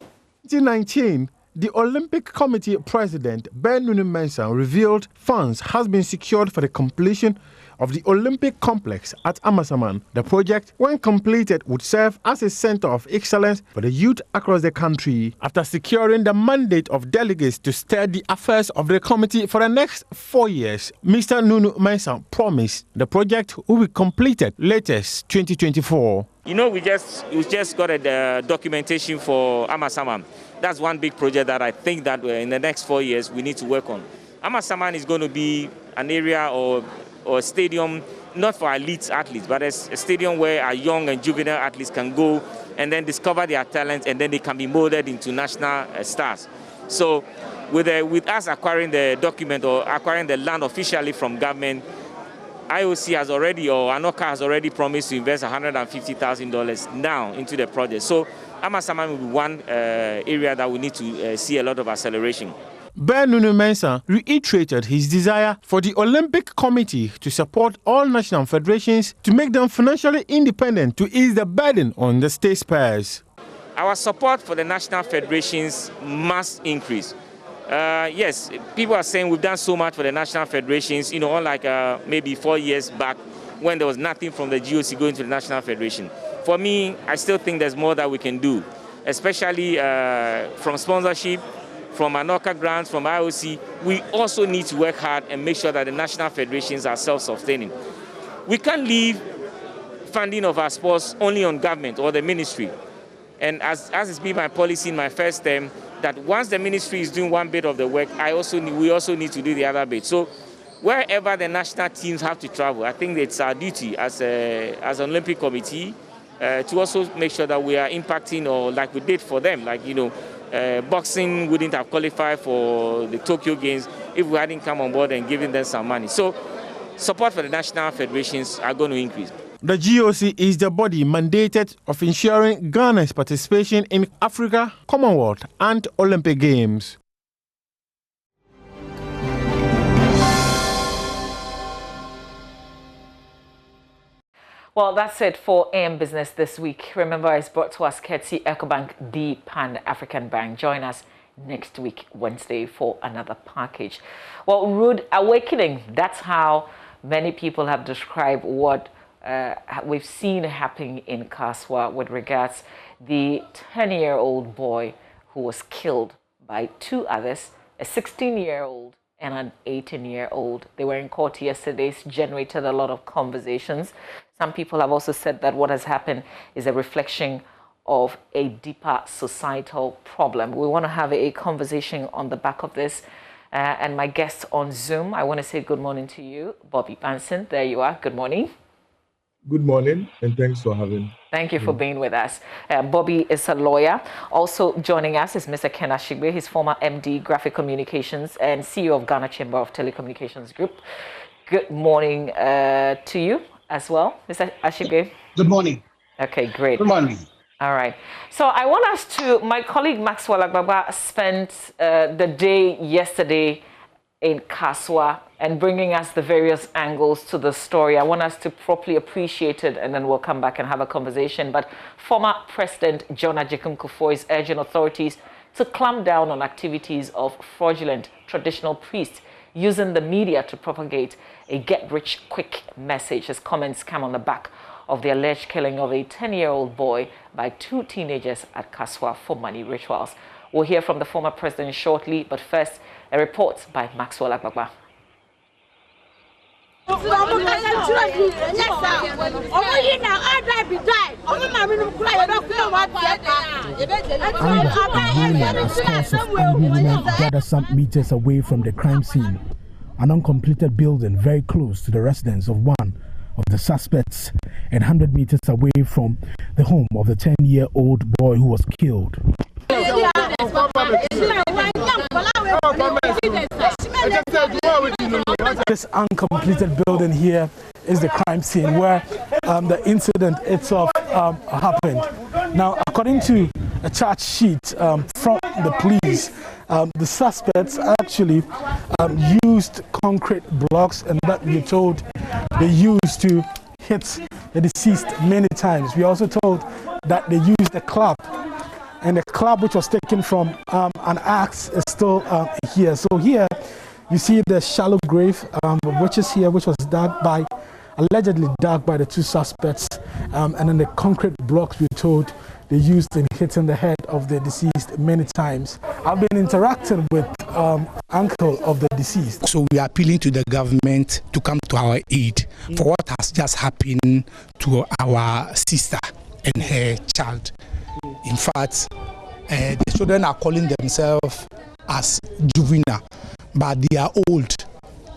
In 2019, the Olympic Committee President Ben Mensah revealed funds has been secured for the completion of the Olympic complex at Amasaman. The project, when completed, would serve as a center of excellence for the youth across the country. After securing the mandate of delegates to steer the affairs of the committee for the next 4 years, Mr. Mensah promised the project will be completed latest 2024. You know, we just got a documentation for Amasaman. That's one big project that I think that in the next 4 years we need to work on. Amasaman is going to be an area or a stadium, not for elite athletes, but a stadium where our young and juvenile athletes can go and then discover their talents, and then they can be molded into national stars. So with us acquiring the document or acquiring the land officially from government, IOC has already, or ANOCA has already promised to invest $150,000 now into the project. So Amasaman will be one area that we need to see a lot of acceleration. Ben Mensah reiterated his desire for the Olympic Committee to support all national federations to make them financially independent to ease the burden on the state payers. Our support for the national federations must increase. Yes, people are saying we've done so much for the national federations, you know, unlike maybe 4 years back when there was nothing from the GOC going to the national federation. For me, I still think there's more that we can do, especially from sponsorship, from ANOCA grants, from IOC. We also need to work hard and make sure that the national federations are self-sustaining. We can't leave funding of our sports only on government or the ministry. And as it's been my policy in my first term, that once the ministry is doing one bit of the work, we also need to do the other bit. So wherever the national teams have to travel, I think it's our duty as an Olympic committee to also make sure that we are impacting, or like we did for them, like, boxing wouldn't have qualified for the Tokyo Games if we hadn't come on board and given them some money. So support for the national federations are going to increase. The GOC is the body mandated of ensuring Ghana's participation in Africa, Commonwealth and Olympic Games. Well, that's it for AM Business this week. Remember, it's brought to us courtesy EcoBank, the Pan-African Bank. Join us next week, Wednesday, for another package. Well, rude awakening. That's how many people have described what we've seen happening in Kasoa with regards the 10-year-old boy who was killed by two others, a 16-year-old and an 18-year-old. They were in court yesterday. It's generated a lot of conversations. Some people have also said that what has happened is a reflection of a deeper societal problem. We want to have a conversation on the back of this. And my guest on Zoom, I want to say good morning to you, Bobby Benson. There you are. Good morning. Good morning, and thanks for having me. Thank you for being with us. Bobby is a lawyer. Also joining us is Mr. Ken Ashigbe. He's former MD, Graphic Communications, and CEO of Ghana Chamber of Telecommunications Group. Good morning to you as well, Mr. Ashigbe. Good morning. Okay, great. Good morning. All right. So I want us to, my colleague Maxwell Agbagba spent the day yesterday in Kasoa and bringing us the various angles to the story. I want us to properly appreciate it, and then we'll come back and have a conversation. But former President John Agyekum Kufuor is urging authorities to clamp down on activities of fraudulent traditional priests using the media to propagate a get-rich-quick message. His comments come on the back of the alleged killing of a 10-year-old boy by two teenagers at Kasoa for money rituals. We'll hear from the former president shortly, but first, a report by Maxwell Agbagba. Gather some meters away from the crime scene, an uncompleted building very close to the residence of one of the suspects and 100 meters away from the home of the 10-year-old boy who was killed. This uncompleted building here is the crime scene where the incident itself happened. Now, according to a charge sheet from the police, the suspects actually used concrete blocks, and that we're told they used to hit the deceased many times. We also told that they used a club, and the club which was taken from an axe is still here. So here you see the shallow grave which is here, which was allegedly dug by the two suspects, and then the concrete blocks, we're told, they used in hitting the head of the deceased many times. I've been interacting with uncle of the deceased. So we are appealing to the government to come to our aid for what has just happened to our sister and her child. In fact, the children are calling themselves as juvenile, but they are old.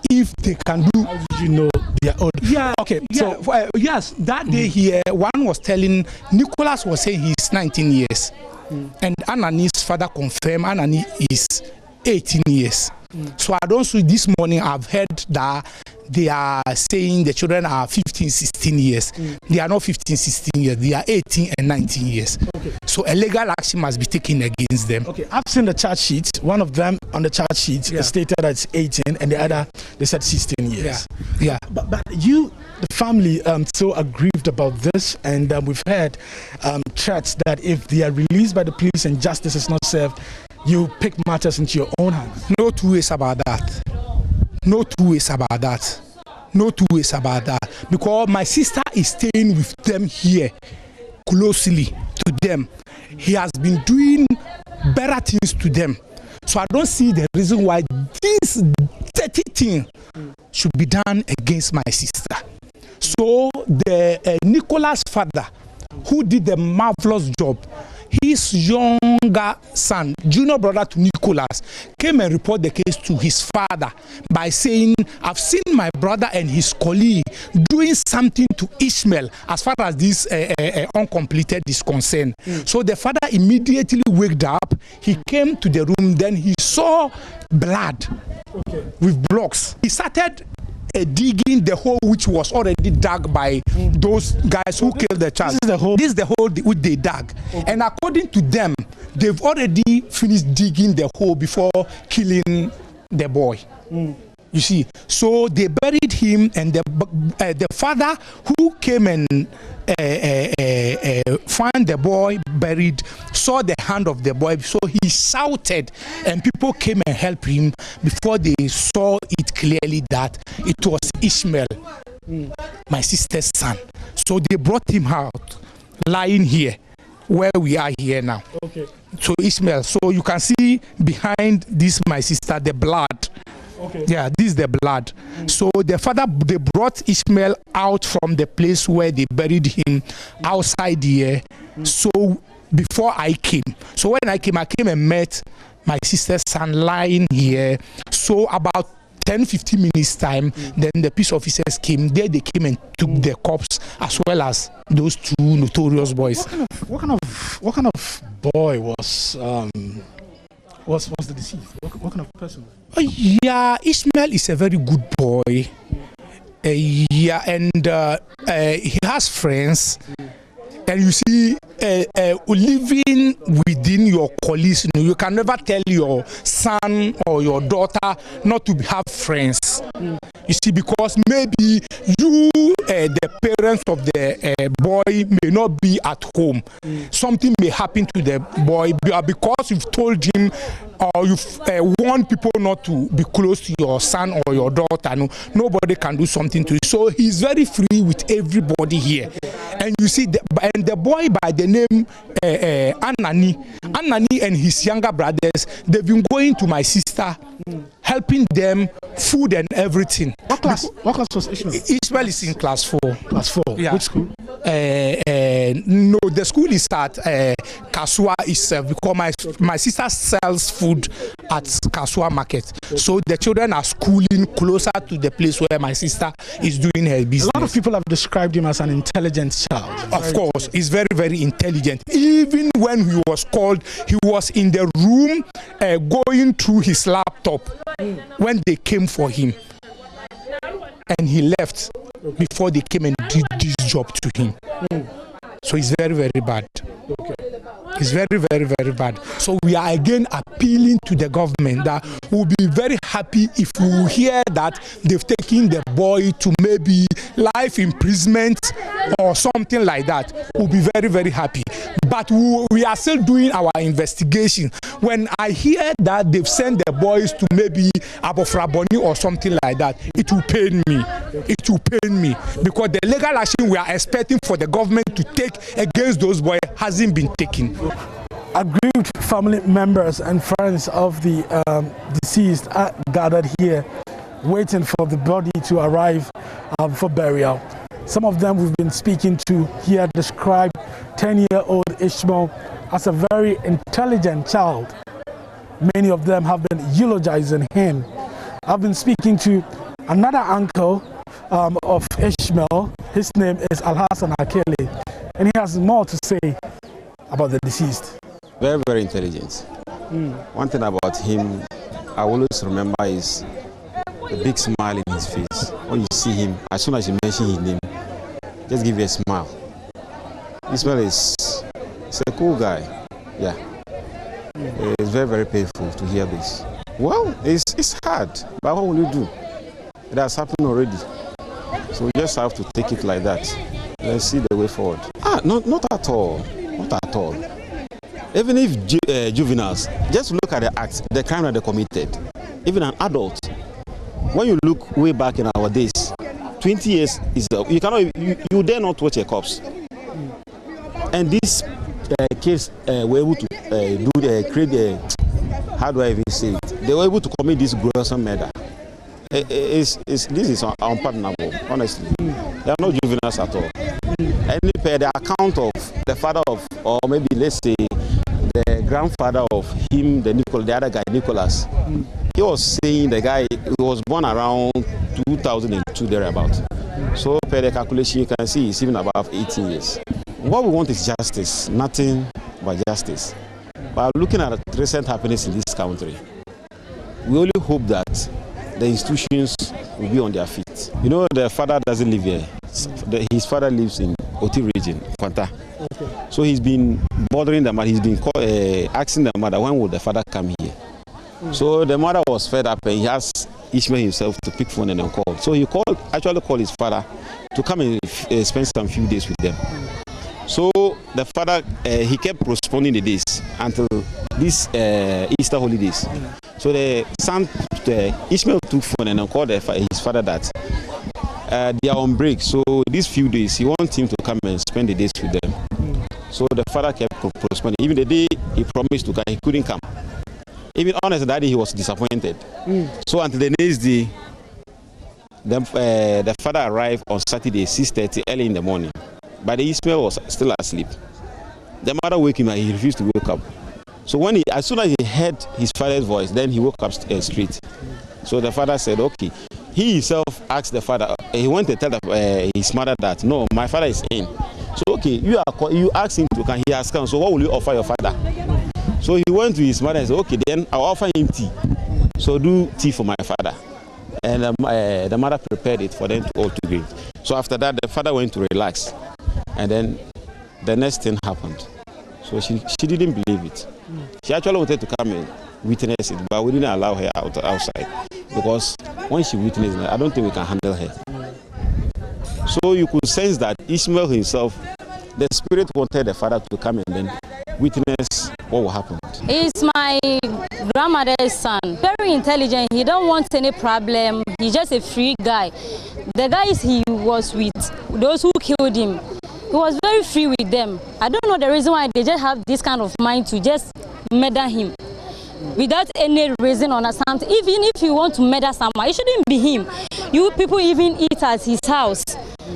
If they can do, you know, they are old. Yeah. Okay. Yeah, so yes, that day here, one was telling Nicholas was saying he's 19 years, and Anani's father confirmed Anani is 18 years. So I don't see this morning. I've heard that they are saying the children are 15, 16 years. They are not 15, 16 years. They are 18 and 19 years. Okay. So a legal action must be taken against them. Okay, I've seen the charge sheet. One of them on the charge sheet stated that it's 18, and the other they said 16 years. Yeah. But you, the family, so aggrieved about this, and we've heard threats that if they are released by the police and justice is not served, you pick matters into your own hands. No two ways about that. No two ways about that. No two ways about that. Because my sister is staying with them here, closely to them. He has been doing better things to them. So I don't see the reason why this dirty thing should be done against my sister. So the Nicholas' father, who did the marvelous job, his younger son, junior brother to Nicholas, came and reported the case to his father by saying, I've seen my brother and his colleague doing something to Ishmael as far as this uncompleted is concerned. So the father immediately waked up, he came to the room, then he saw blood with blocks. He started digging the hole which was already dug by those guys who killed the child. This is the hole which they dug. And according to them, they've already finished digging the hole before killing the boy. You see, so they buried him, and the father who came and found the boy buried saw the hand of the boy, so he shouted, and people came and helped him before they saw it clearly that it was Ishmael, my sister's son. So they brought him out, lying here, where we are here now. So Ishmael, so you can see behind this, my sister, the blood. Yeah, this is the blood. So the father, they brought Ishmael out from the place where they buried him outside here. So before I came, so when I came and met my sister's son lying here. So about 10-15 minutes time, then the peace officers came. There they came and took the corpse as well as those two notorious boys. What kind of boy was the deceased? What kind of person? Yeah, Ishmael is a very good boy. Yeah, and he has friends. And you see, living within your colleagues, you can never tell your son or your daughter not to have friends. You see, because maybe you, the parents of the boy, may not be at home. Something may happen to the boy because you've told him or you've warned people not to be close to your son or your daughter. No, nobody can do something to you. So he's very free with everybody here. And you see, the boy by the name Anani and his younger brothers, they've been going to my sister, helping them, food and everything. What class was Ishmael? Ishmael is in class 4. Class 4? Yeah. Which school? No, the school is at Kasoa itself, because my sister sells food at Kasoa market. So the children are schooling closer to the place where my sister is doing her business. A lot of people have described him as an intelligent child. Of course, he's very, very intelligent. Even when he was called, he was in the room going through his laptop when they came for him. And he left before they came and did this job to him. So he's very, very bad. It's very, very, very bad. So we are again appealing to the government that we'll be very happy if we hear that they've taken the boy to maybe life imprisonment or something like that. We'll be very, very happy. But we are still doing our investigation. When I hear that they've sent the boys to maybe Abofraboni or something like that, it will pain me. It will pain me because the legal action we are expecting for the government to take against those boys hasn't been taken. Aggrieved family members and friends of the deceased are gathered here, waiting for the body to arrive for burial. Some of them we've been speaking to here describe 10-year-old Ishmael as a very intelligent child. Many of them have been eulogizing him. I've been speaking to another uncle of Ishmael. His name is Alhassan Akele, and he has more to say about the deceased. Very, very intelligent. One thing about him I always remember is the big smile in his face. When you see him, as soon as you mention his name, just give you a smile. Ismail is a cool guy. Yeah. It's very, very painful to hear this. Well, it's hard, but what will you do? It has happened already. So we just have to take it like that. Let's see the way forward. Not at all. Not at all. Even if juveniles, just look at the acts, the crime that they committed. Even an adult, when you look way back in our days, 20 years is you cannot, you dare not watch a corpse. And this case were able to create how do I even say it? They were able to commit this gruesome murder. This is unpardonable, honestly. They are not juveniles at all. Any per the account of the father of, or maybe let's say the grandfather of him, the other guy, Nicholas, he was saying the guy was born around 2002 thereabout. So per the calculation you can see he's even above 18 years. What we want is justice, nothing but justice. But looking at the recent happenings in this country, we only hope that the institutions will be on their feet. You know, the father doesn't live here. His father lives in Oti region, Kwanta. Okay. So he's been bothering the mother. He's been asking the mother, when will the father come here? So the mother was fed up and he asked Ishmael himself to pick phone and then call. So he actually called his father to come and spend some few days with them. So the father, he kept postponing the days until these Easter holidays. So the son, Ishmael took phone and then called his father that they are on break. So these few days, he wants him to come and spend the days with them. So the father kept postponing. Even the day he promised to come, he couldn't come. Even honestly, that day he was disappointed. So until the next day, the father arrived on Saturday, 6:30, early in the morning. But the Ishmael was still asleep. The mother woke him and he refused to wake up. So as soon as he heard his father's voice, then he woke up straight. So the father said, okay. He himself asked the father, he went to tell his mother that, no, my father is in. So okay, you asked him to come, he has come, so what will you offer your father? So he went to his mother and said, okay, then I'll offer him tea. So do tea for my father. And the mother prepared it for them all to drink. So after that, the father went to relax. And then the next thing happened. So she didn't believe it. She actually wanted to come and witness it, but we didn't allow her outside. Because when she witnessed it, I don't think we can handle her. So you could sense that Ishmael himself, the spirit wanted the father to come and then witness what will happen. He's my grandmother's son. Very intelligent. He don't want any problem. He's just a free guy. The guys he was with, those who killed him, he was very free with them. I don't know the reason why they just have this kind of mind to just murder him without any reason or something. Even if you want to murder someone, it shouldn't be him. You people even eat at his house.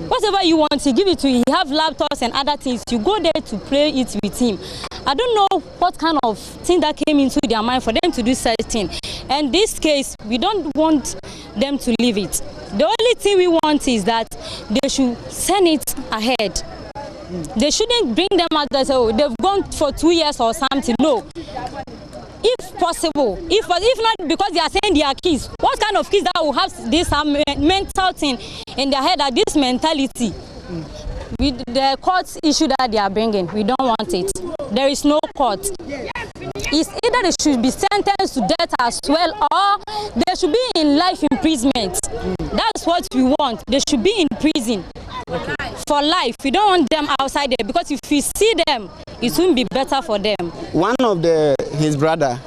Whatever you want, he give it to you. He have laptops and other things. You go there to play it with him. I don't know what kind of thing that came into their mind for them to do such thing. And this case, we don't want them to leave it. The only thing we want is that they should send it ahead. They shouldn't bring them out and say, oh, they've gone for 2 years or something. No. If possible, if not because they are saying they are kids, what kind of kids that will have this mental thing in their head, that this mentality, with the court issue that they are bringing, we don't want it. There is no court. It's either they should be sentenced to death as well, or they should be in life imprisonment. That's what we want. They should be in prison for life. We don't want them outside there, because if we see them, it won't be better for them. One of his brother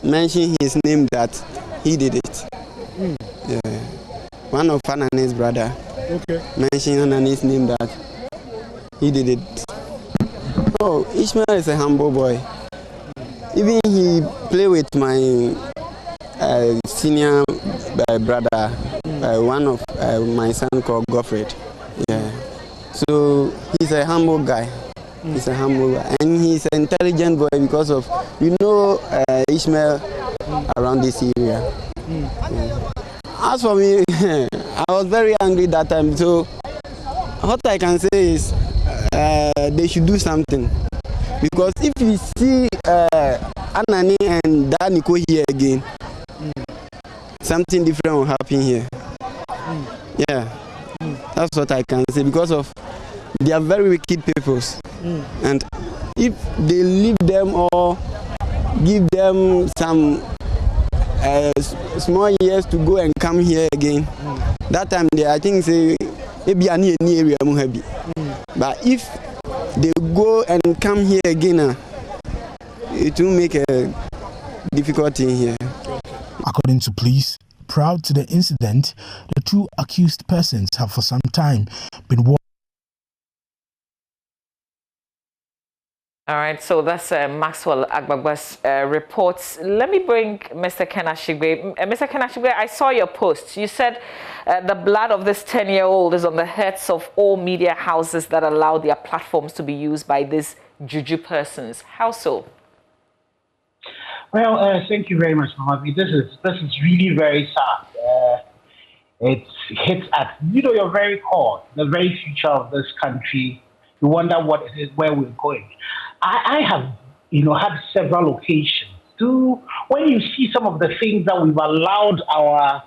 mentioned his name that he did it. Yeah. One of Anani's brother mentioned Anani's name that he did it. Oh, Ishmael is a humble boy. Even he played with my senior brother, one of my son called Godfrey. Yeah. So he's a humble guy. He's a humble guy. And he's an intelligent boy because of, Ishmael around this area. Yeah. As for me, I was very angry that time. So what I can say is they should do something. Because if you see Anani and Daniko here again, something different will happen here. Yeah, that's what I can say, because of they are very wicked people. And if they leave them or give them some small years to go and come here again, that time I think say maybe I need any area more heavy. But if they go and come here again, it will make a difficulty here. According to police, prior to the incident, the two accused persons have for some time been All right, so that's Maxwell Agbagba's reports. Let me bring Mr. Kenashigbe. Mr. Kenashigbe, I saw your post. You said the blood of this 10-year-old is on the heads of all media houses that allow their platforms to be used by these juju persons. How so? Well, thank you very much, Mohamed. This is really very sad. It hits at your very core, the very future of this country. You wonder what it is, where we're going. I have, had several occasions to, when you see some of the things that we've allowed our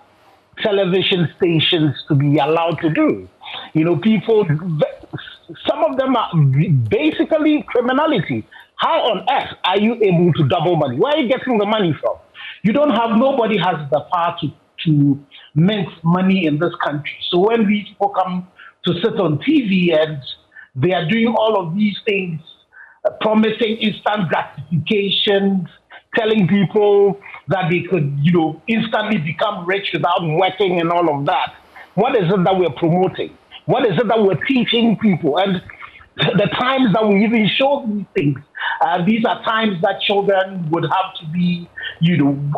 television stations to be allowed to do. People, some of them are basically criminality. How on earth are you able to double money? Where are you getting the money from? Nobody has the power to mint money in this country. So when these people come to sit on TV and they are doing all of these things, promising instant gratifications, telling people that they could, instantly become rich without working and all of that. What is it that we're promoting? What is it that we're teaching people? And the times that we even show these things, these are times that children would have to be,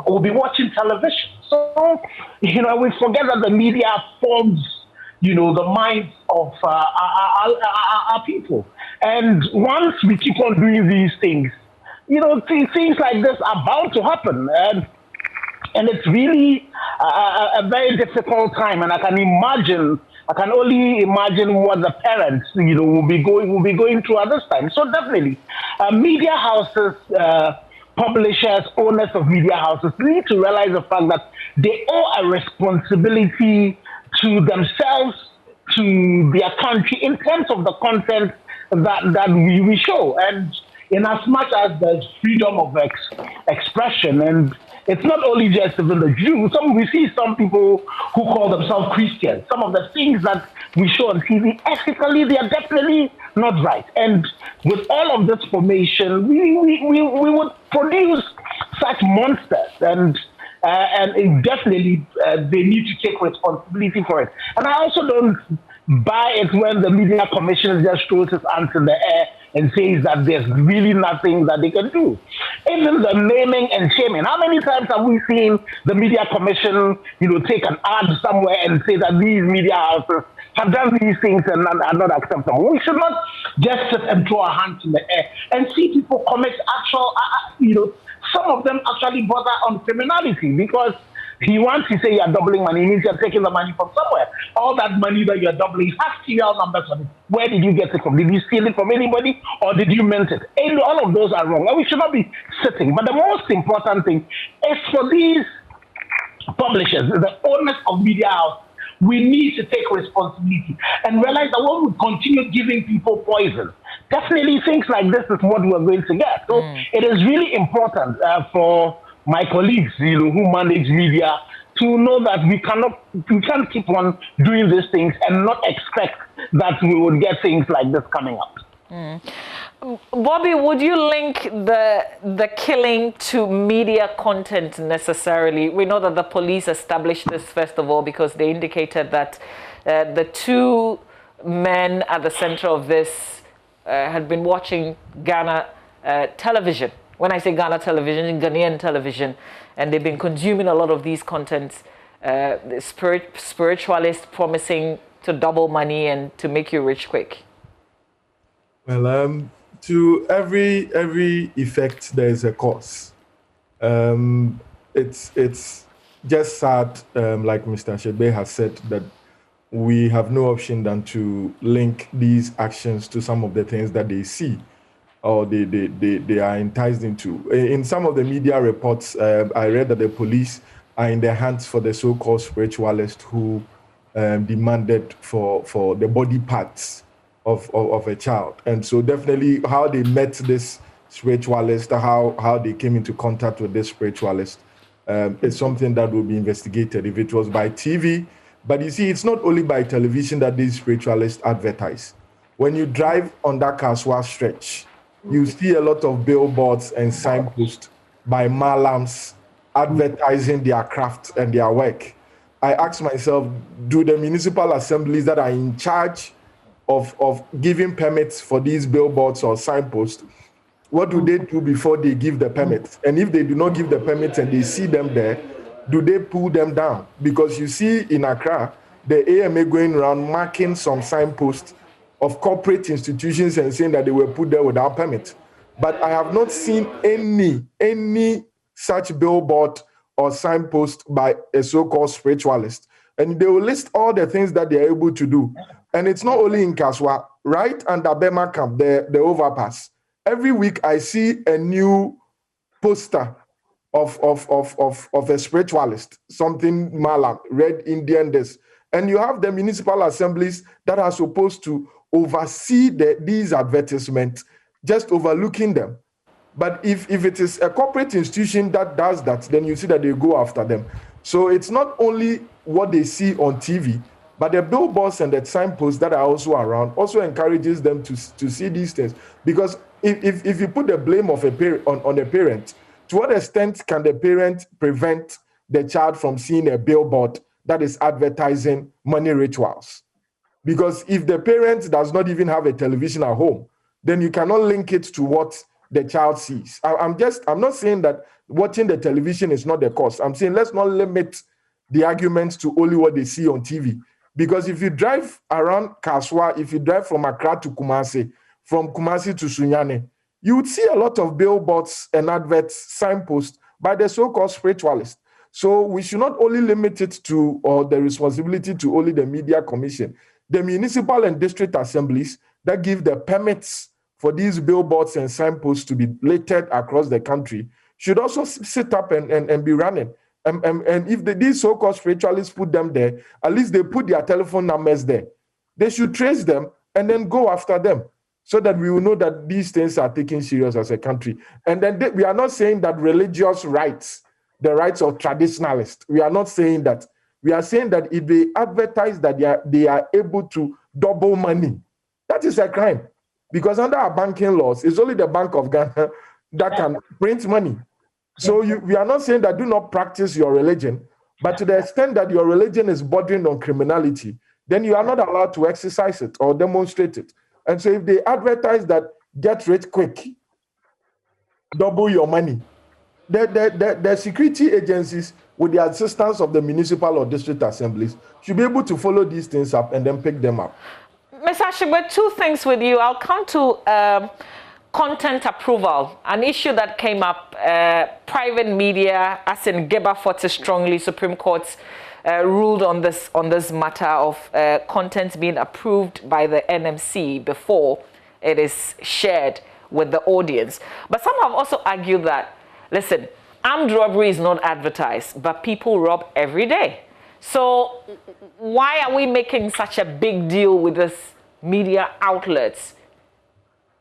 will be watching television. So, we forget that the media forms, the minds of our people. And once we keep on doing these things, things like this are bound to happen. And it's really a very difficult time. And I can only imagine what the parents, will be going through at this time. So definitely, media houses, publishers, owners of media houses need to realize the fact that they owe a responsibility to themselves, to their country, in terms of the content that we show. And in as much as there's freedom of expression, and it's not only just even the Jews. We see some people who call themselves Christians. Some of the things that we show on TV, ethically, they are definitely not right. And with all of this formation, we would produce such monsters. And definitely they need to take responsibility for it. And I also don't buy it when the media commission just throws its hands in the air and says that there's really nothing that they can do. Even the naming and shaming. How many times have we seen the media commission, take an ad somewhere and say that these media houses have done these things and are not acceptable? We should not just sit and throw our hands in the air and see people commit actual, some of them actually bother on criminality, because once you say you're doubling money, it means you're taking the money from somewhere. All that money that you're doubling has serial numbers on it. Where did you get it from? Did you steal it from anybody, or did you mint it? And all of those are wrong, and we should not be sitting. But the most important thing is for these publishers, the owners of media houses, we need to take responsibility and realize that when we continue giving people poison, definitely things like this is what we're going to get. So it is really important for my colleagues, who manage media, to know that we can't keep on doing these things and not expect that we would get things like this coming up. Bobby, would you link the killing to media content necessarily? We know that the police established this, first of all, because they indicated that the two men at the center of this had been watching Ghana television. When I say Ghana television, Ghanaian television, and they've been consuming a lot of these contents, spiritualists promising to double money and to make you rich quick. Well, to every effect, there is a cause. It's just sad, like Mr. Shebe has said, that we have no option than to link these actions to some of the things that they see or they are enticed into. In some of the media reports, I read that the police are in their hands for the so-called spiritualists who demanded for the body parts of a child. And so definitely how they met this spiritualist, how they came into contact with this spiritualist, is something that will be investigated if it was by TV. But you see, it's not only by television that these spiritualists advertise. When you drive on that Kasoa stretch, you see a lot of billboards and signposts by malams advertising their craft and their work. I ask myself, do the municipal assemblies that are in charge of giving permits for these billboards or signposts, what do they do before they give the permits? And if they do not give the permits and they see them there, do they pull them down? Because you see in Accra, the AMA going around marking some signposts of corporate institutions and saying that they were put there without permit. But I have not seen any such billboard or signpost by a so-called spiritualist. And they will list all the things that they are able to do. And it's not only in Kasoa, right under Bema Camp, the overpass. Every week I see a new poster of a spiritualist, something Malam, Red Indian this. And you have the municipal assemblies that are supposed to oversee these advertisements, just overlooking them. But if it is a corporate institution that does that, then you see that they go after them. So it's not only what they see on TV, but the billboards and the signposts that are also around also encourages them to see these things. Because if you put the blame of on a parent, to what extent can the parent prevent the child from seeing a billboard that is advertising money rituals? Because if the parent does not even have a television at home, then you cannot link it to what the child sees. I'm not saying that watching the television is not the cause. I'm saying let's not limit the arguments to only what they see on TV. Because if you drive around Kasoa, if you drive from Accra to Kumasi, from Kumasi to Sunyane, you would see a lot of billboards and adverts, signposts by the so-called spiritualists. So we should not only limit it to, or the responsibility to only the media commission. The municipal and district assemblies that give the permits for these billboards and signposts to be littered across the country should also sit up and be running. And if these so-called spiritualists put them there, at least they put their telephone numbers there. They should trace them and then go after them so that we will know that these things are taken serious as a country. And then we are not saying that religious rights, the rights of traditionalists, we are not saying that. We are saying that if they advertise that they are able to double money, that is a crime. Because under our banking laws, it's only the Bank of Ghana that can print money. So we are not saying that do not practice your religion, but to the extent that your religion is bordering on criminality, then you are not allowed to exercise it or demonstrate it. And so if they advertise that get rich quick, double your money, the security agencies, with the assistance of the municipal or district assemblies, should be able to follow these things up and then pick them up. Ms. Ashigbe, two things with you. I'll come to content approval, an issue that came up. Private media, as in Geba Forte strongly, Supreme Court ruled on this matter of content being approved by the NMC before it is shared with the audience. But some have also argued that, listen, armed robbery is not advertised, but people rob every day. So why are we making such a big deal with this media outlets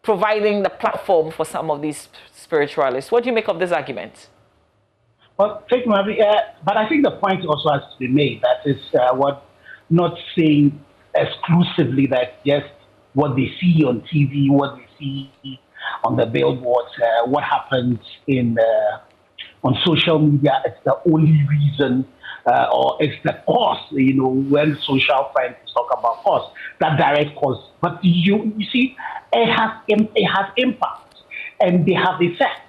providing the platform for some of these spiritualists? What do you make of this argument? Well, but I think the point also has to be made that is what not saying exclusively that just what they see on TV, what they see on the billboards, what happens on social media, it's the only reason or it's the cause, when social scientists talk about cause, that direct cause. But you see, it has impact and they have effects.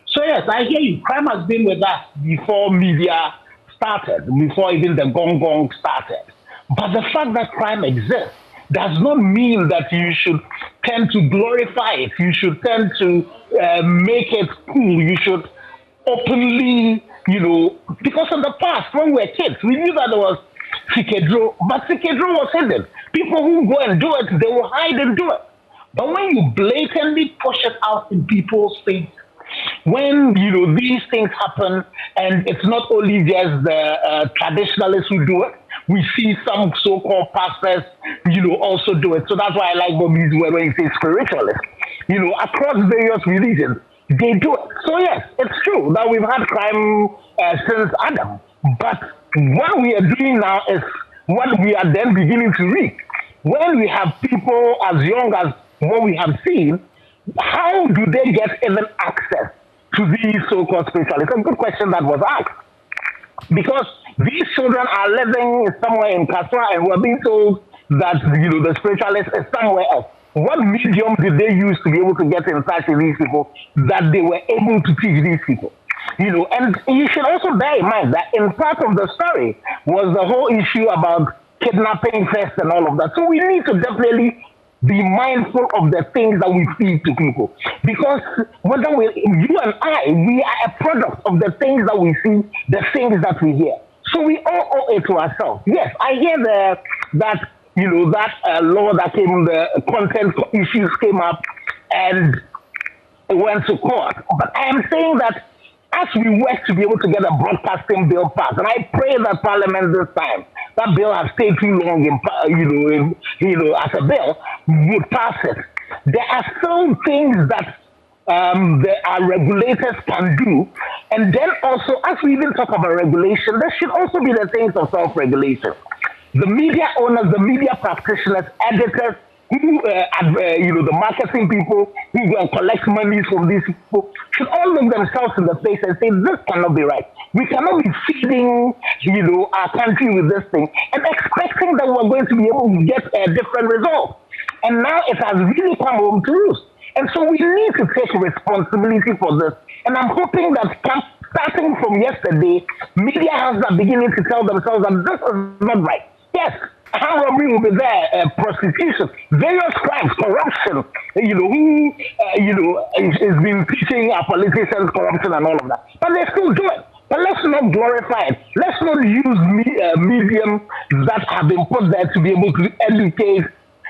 So yes, I hear you. Crime has been with us before media started, before even the gong gong started. But the fact that crime exists does not mean that you should tend to glorify it. You should tend to make it cool. You should openly, because in the past, when we were kids, we knew that there was Sikedro, but Sikedro was hidden. People who go and do it, they will hide and do it. But when you blatantly push it out in people's face, when, these things happen, and it's not only just the traditionalists who do it, we see some so-called pastors, also do it. So that's why I like Bobby's word when he says spiritualists. Across various religions, they do it. So yes, it's true that we've had crime since Adam. But what we are doing now is what we are then beginning to reap. When we have people as young as what we have seen, how do they get even access to these so-called spiritualists? It's a good question that was asked. Because these children are living somewhere in Kasoa and we're being told that, the spiritualist is somewhere else. what medium did they use to be able to get in touch with these people that they were able to teach these people? And you should also bear in mind that in part of the story was the whole issue about kidnapping first and all of that. So we need to definitely be mindful of the things that we feed to people. Because whether you and I, we are a product of the things that we see, the things that we hear. So we all owe it to ourselves. Yes, I hear that law that came, the content issues came up and it went to court. But I am saying that as we work to be able to get a broadcasting bill passed, and I pray that Parliament this time, that bill has stayed too long as a bill, would pass it. There are still things that our regulators can do. And then also, as we even talk about regulation, there should also be the things of self-regulation. The media owners, the media practitioners, editors, who, the marketing people who go and collect money from these people should all look themselves in the face and say, this cannot be right. We cannot be feeding, our country with this thing and expecting that we're going to be able to get a different result. And now it has really come home to roost. And so we need to take responsibility for this. And I'm hoping that starting from yesterday, media houses are beginning to tell themselves that this is not right. Yes, armed robbery will be there, prostitution, various crimes, corruption, who, is been teaching our politicians corruption and all of that. But they still do it. But let's not glorify it. Let's not use mediums that have been put there to be able to educate,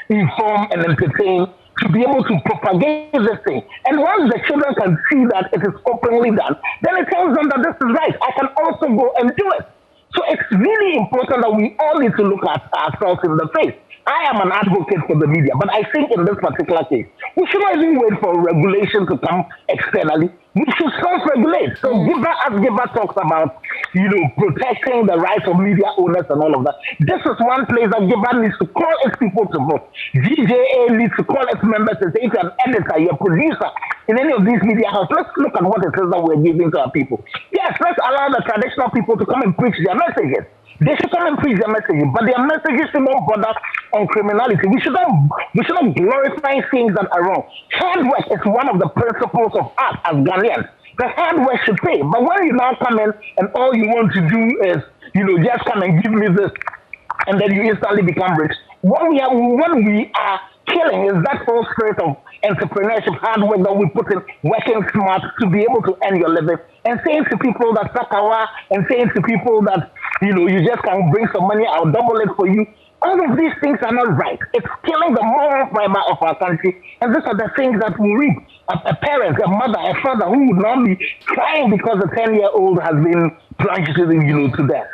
inform, and entertain, to be able to propagate this thing. And once the children can see that it is openly done, then it tells them that this is right. I can also go and do it. So it's really important that we all need to look at ourselves in the face. I am an advocate for the media, but I think in this particular case, we should not even wait for regulation to come externally. We should self-regulate. So as Giba talks about, protecting the rights of media owners and all of that, this is one place that Giba needs to call its people to vote. GJA needs to call its members and say, if you're an editor, you're a producer in any of these media houses, let's look at what it is that we're giving to our people. Yes, let's allow the traditional people to come and preach their messages. They should come and preach their messages, but their messages should not bother on criminality. We should not glorify things that are wrong. Hard work is one of the principles of us as Ghanaians. The hard work should pay. But when you now come in and all you want to do is, just come and give me this, and then you instantly become rich. What we are killing is that whole spirit of entrepreneurship, hard work that we put in, working smart to be able to earn your living, and saying to people that Sakawa, and saying to people that, you just can bring some money, I'll double it for you. All of these things are not right. It's killing the moral fiber of our country, and these are the things that we reap. A parent, a mother, a father who would not be crying because a 10-year-old has been plunged to death.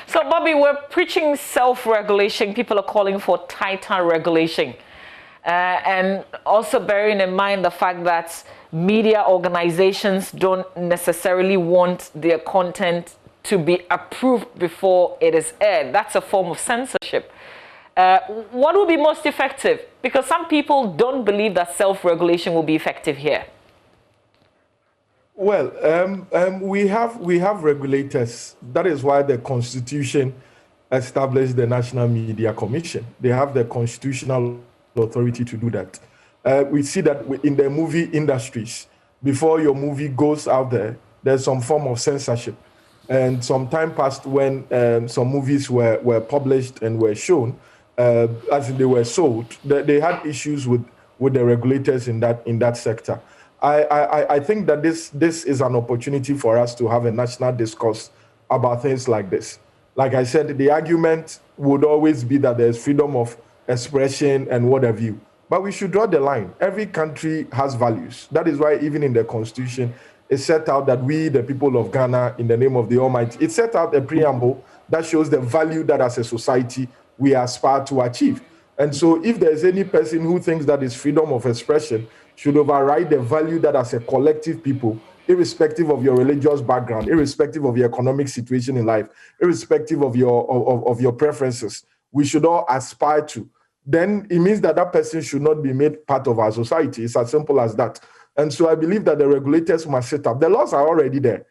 So, Bobby, we're preaching self-regulation. People are calling for tighter regulation. And also bearing in mind the fact that media organizations don't necessarily want their content to be approved before it is aired. That's a form of censorship. What will be most effective? Because some people don't believe that self-regulation will be effective here. Well, we have regulators. That is why the Constitution established the National Media Commission. They have the constitutional authority to do that. We see that in the movie industries, before your movie goes out there, there's some form of censorship. And some time passed when some movies were published and were shown, as they were sold, they had issues with the regulators in that sector. I think that this is an opportunity for us to have a national discourse about things like this. Like I said, the argument would always be that there's freedom of expression and what have you. But we should draw the line. Every country has values. That is why even in the Constitution, it set out that we, the people of Ghana, in the name of the Almighty, it set out a preamble that shows the value that as a society we aspire to achieve. And so if there's any person who thinks that his freedom of expression should override the value that as a collective people, irrespective of your religious background, irrespective of your economic situation in life, irrespective of your preferences, we should all aspire to, then it means that that person should not be made part of our society. It's as simple as that. And so I believe that the regulators must set up. The laws are already there.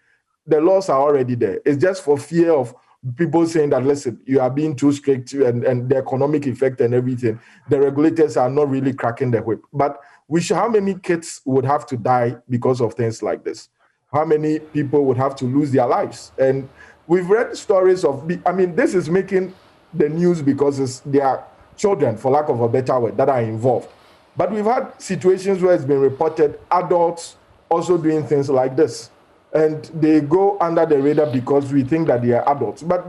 The laws are already there. It's just for fear of people saying that, listen, you are being too strict and the economic effect and everything, the regulators are not really cracking the whip. But how many kids would have to die because of things like this? How many people would have to lose their lives? And we've read stories of, this is making the news because there are children, for lack of a better word, that are involved. But we've had situations where it's been reported adults also doing things like this. And they go under the radar because we think that they are adults. But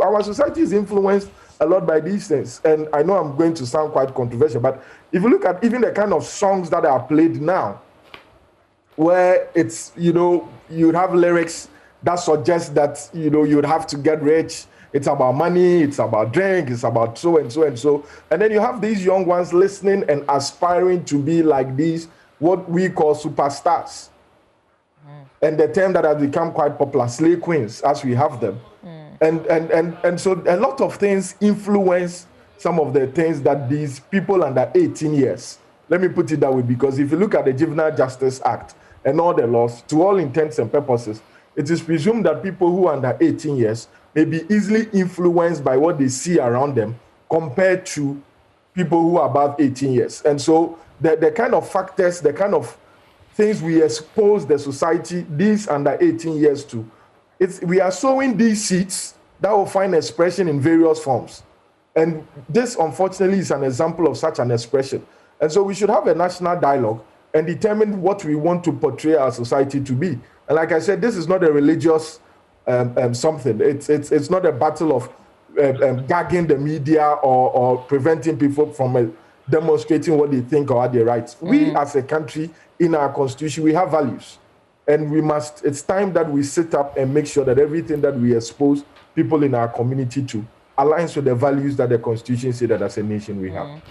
our society is influenced a lot by these things. And I know I'm going to sound quite controversial, but if you look at even the kind of songs that are played now, where it's, you'd have lyrics that suggest that, you'd have to get rich. It's about money, it's about drink, it's about so and so and so. And then you have these young ones listening and aspiring to be like these, what we call superstars. And the term that has become quite popular, slay queens, as we have them. And so a lot of things influence some of the things that these people under 18 years, let me put it that way, because if you look at the Juvenile Justice Act and all the laws, to all intents and purposes, it is presumed that people who are under 18 years may be easily influenced by what they see around them compared to people who are above 18 years. And so the kind of factors, the kind of things we expose the society, these under 18 years to, we are sowing these seeds that will find expression in various forms. And this, unfortunately, is an example of such an expression. And so we should have a national dialogue and determine what we want to portray our society to be. And like I said, this is not a religious something. It's not a battle of gagging the media or preventing people from demonstrating what they think or are their rights. We, as a country, in our constitution, we have values. And it's time that we sit up and make sure that everything that we expose people in our community to aligns with the values that the constitution says that as a nation we have.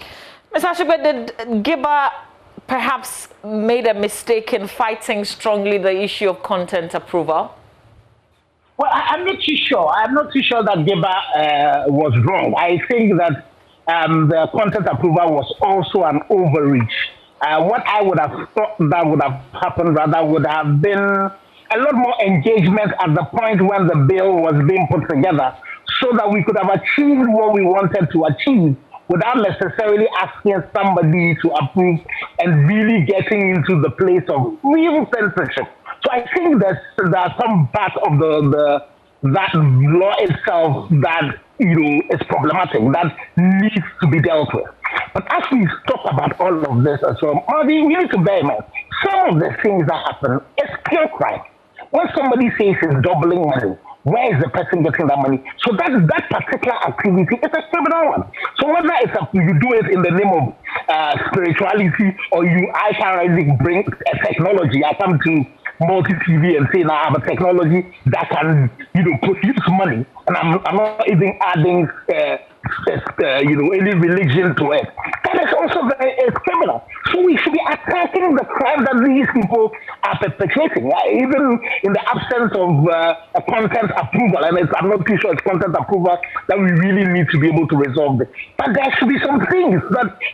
Mr. Ashigbe, did Giba perhaps made a mistake in fighting strongly the issue of content approval? Well, I'm not too sure. I'm not too sure that Giba was wrong. I think that the content approval was also an overreach. What I would have thought that would have happened rather would have been a lot more engagement at the point when the bill was being put together, so that we could have achieved what we wanted to achieve without necessarily asking somebody to approve and really getting into the place of real censorship. So I think that there are some parts of that law itself that is problematic, that needs to be dealt with. But as we talk about all of this as well, we need to bear in mind some of the things that happen is pure crime. When somebody says it's doubling money, where is the person getting that money? So that particular activity is a criminal one. So whether you do it in the name of spirituality, or I can bring a technology, I come to multi-TV and say, now I have a technology that can, produce money, and I'm not even adding, any religion to it. That is also very criminal. So we should be attacking the crime that these people are perpetrating, even in the absence of a content approval. And I'm not too sure it's content approval that we really need to be able to resolve this. But there should be some things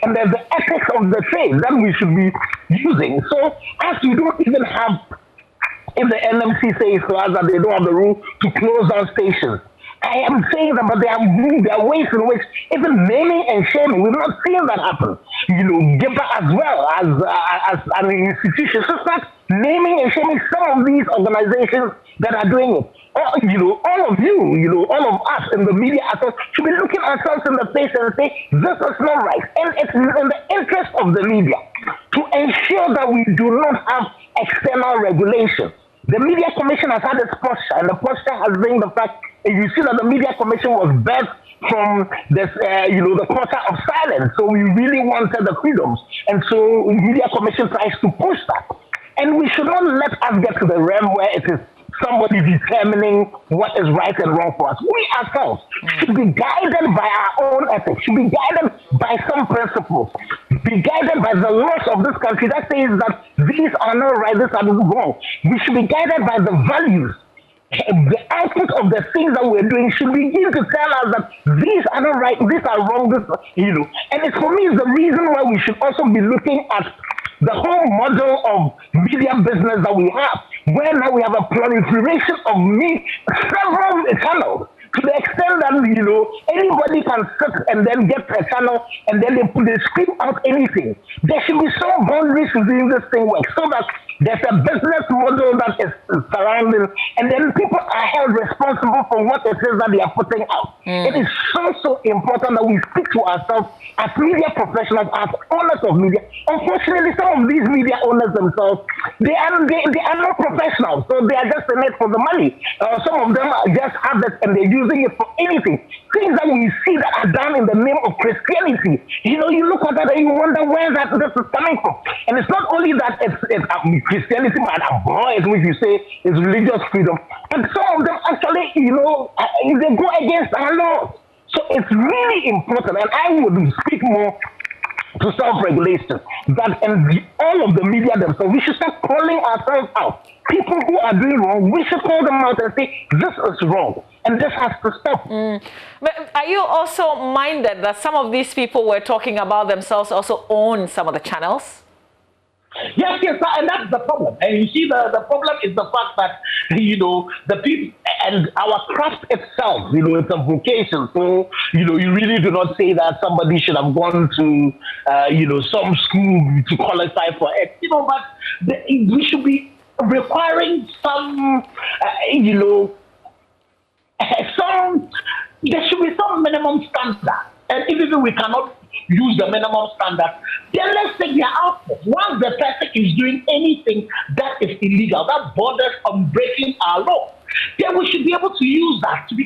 and there's the ethics of the trade that we should be using. So as we don't even have, if the NMC says to us that they don't have the rule to close down stations, I am saying that, but there are ways in which even naming and shaming, we've not seen that happen. Giba as well as an institution. So start naming and shaming some of these organizations that are doing it. All of you, all of us in the media should be looking ourselves in the face and say, this is not right. And it's in the interest of the media to ensure that we do not have external regulation. The Media Commission has had its posture, and the posture has been the fact, and you see that the Media Commission was birthed from this, the quarter of silence. So we really wanted the freedoms. And so the Media Commission tries to push that. And we should not let us get to the realm where it is somebody determining what is right and wrong for us. We ourselves should be guided by our own ethics, should be guided by some principles, be guided by the laws of this country that says that these are not right, these are wrong. We should be guided by the values. The output of the things that we're doing should begin to tell us that these are not right, these are wrong, And it's for me, the reason why we should also be looking at the whole model of media business that we have, where now we have a proliferation of several channels. to the extent that, you know, anybody can sit and then get a channel and then they scream out anything. There should be some boundaries within this thing work so that there's a business model that is surrounding, and then people are held responsible for what it is that they are putting out. It is so important that we speak to ourselves as media professionals, as owners of media. Unfortunately, some of these media owners themselves, they are not professionals, so they are just in it for the money. Some of them just have it and they're using it for anything. Things that we see that are done in the name of Christianity. You know, you look at that and you wonder where this is coming from. And it's not only that it's Christianity, but boys, which you say is religious freedom. And some of them actually, you know, they go against our laws. So it's really important, and I would speak more to self-regulation, that in all of the media themselves, we should start calling ourselves out. People who are doing wrong, we should call them out and say, this is wrong, and this has to stop. But are you also minded that some of these people we're talking about themselves also own some of the channels? Yes, and that's the problem. And you see, the problem is the fact that, you know, the people and our craft itself, you know, it's a vocation. So, you know, you really do not say that somebody should have gone to, you know, some school to qualify for it, you know, but we should be requiring some, you know, there should be some minimum standard. And even if we cannot use the minimum standard, then let's take their output. Once the person is doing anything that is illegal, that borders on breaking our law, then we should be able to use that to be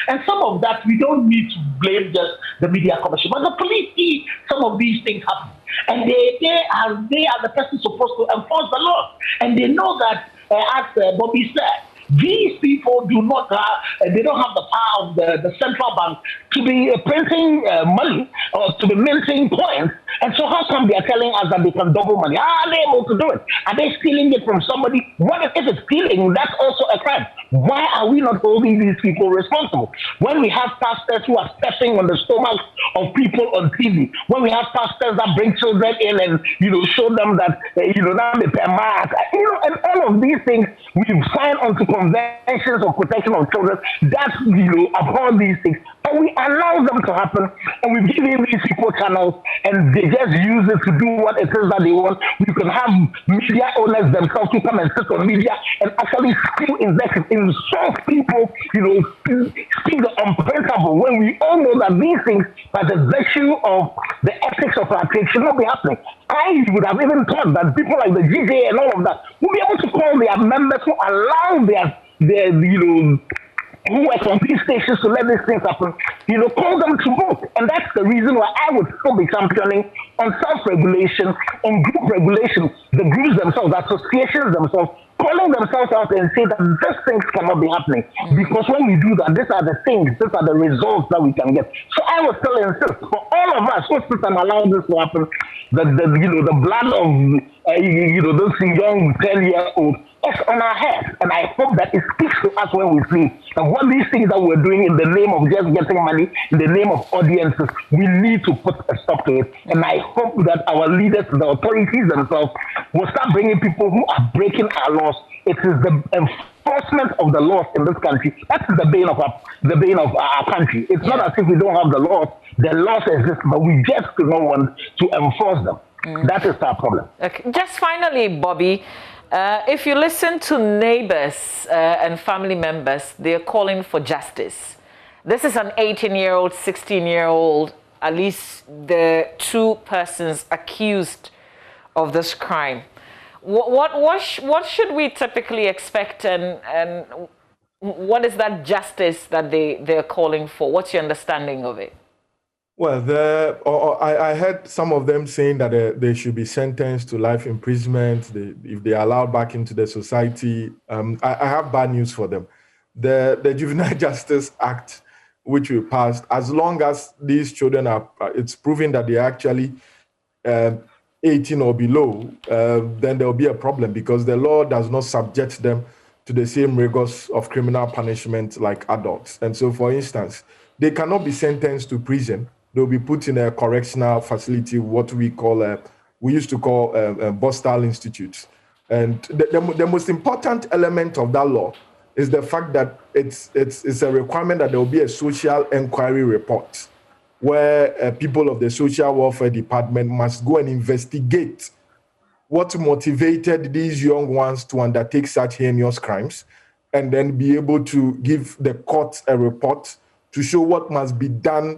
and some of that we don't need to blame just the media commission, but the police see some of these things happen, and they are the person supposed to enforce the law, and they know that, as Bobby said, these people do not have, they don't have the power of the central bank to be printing money or to be minting coins. And so how come they are telling us that they can double money? How are they able to do it? Are they stealing it from somebody? What if it's stealing? That's also a crime. Why are we not holding these people responsible? When we have pastors who are stepping on the stomachs of people on TV, when we have pastors that bring children in and, you know, show them that, you know, now they pay mass, you know, and all of these things, we've signed onto conventions of protection of children that, you know, upon these things. And we allow them to happen, and we've given these people channels, and they just use it to do what it is that they want. We can have media owners themselves to come and sit on media and actually still insult people, you know, speak the unprintable, when we all know that these things, by the virtue of the ethics of our trade, should not be happening. I would have even thought that people like the GJ and all of that will be able to call their members to allow their you know, who work on these stations to let these things happen, you know, call them to vote. And that's the reason why I would still be championing on self-regulation, on group regulation, the groups themselves, the associations themselves, calling themselves out and say that these things cannot be happening. Because when we do that, these are the things, these are the results that we can get. So I would still insist for all of us who sit and allow this to happen, that you know, the blood of you know, those young 10-year-olds is on our heads, and I hope that it speaks to us when we see that what these things that we're doing in the name of just getting money, in the name of audiences, we need to put a stop to it. And I hope that our leaders, the authorities themselves, will start bringing people who are breaking our laws. It is the enforcement of the laws in this country that's the bane of our country. It's not as if we don't have the laws. The laws exist, but we just do not want to enforce them. That is our problem. Okay. Just finally, Bobby, if you listen to neighbors and family members, they're calling for justice. This is an 18-year-old, 16-year-old, at least the two persons accused of this crime. What should we typically expect, and what is that justice that they're calling for? What's your understanding of it? Well, I heard some of them saying that they should be sentenced to life imprisonment if they are allowed back into the society. I have bad news for them. The Juvenile Justice Act, which we passed, as long as these children it's proven that they're actually 18 or below, then there will be a problem, because the law does not subject them to the same rigors of criminal punishment like adults. And so, for instance, they cannot be sentenced to prison. They'll be put in a correctional facility, what we used to call Bostal Institutes. And the most important element of that law is the fact that it's a requirement that there will be a social inquiry report where people of the social welfare department must go and investigate what motivated these young ones to undertake such heinous crimes, and then be able to give the court a report to show what must be done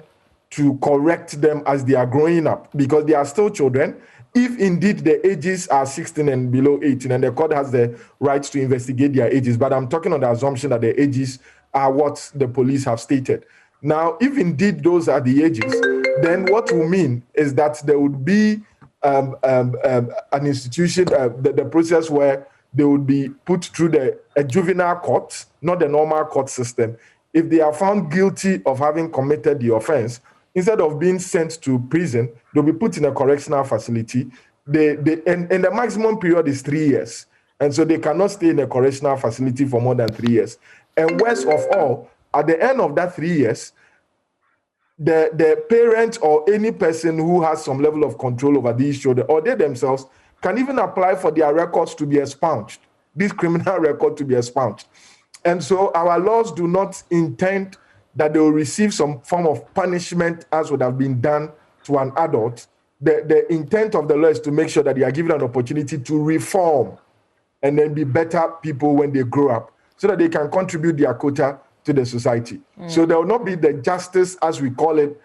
to correct them as they are growing up, because they are still children. If indeed the ages are 16 and below 18, and the court has the right to investigate their ages, but I'm talking on the assumption that the ages are what the police have stated. Now, if indeed those are the ages, then what will mean is that there would be an institution, the process where they would be put through a juvenile court, not the normal court system. If they are found guilty of having committed the offense, instead of being sent to prison, they'll be put in a correctional facility. And the maximum period is 3 years. And so they cannot stay in a correctional facility for more than 3 years. And worst of all, at the end of that 3 years, the parent or any person who has some level of control over these children, or they themselves, can even apply for their records to be expunged, this criminal record to be expunged. And so our laws do not intend that they will receive some form of punishment as would have been done to an adult. The intent of the law is to make sure that they are given an opportunity to reform and then be better people when they grow up, so that they can contribute their quota to the society. So there will not be the justice, as we call it,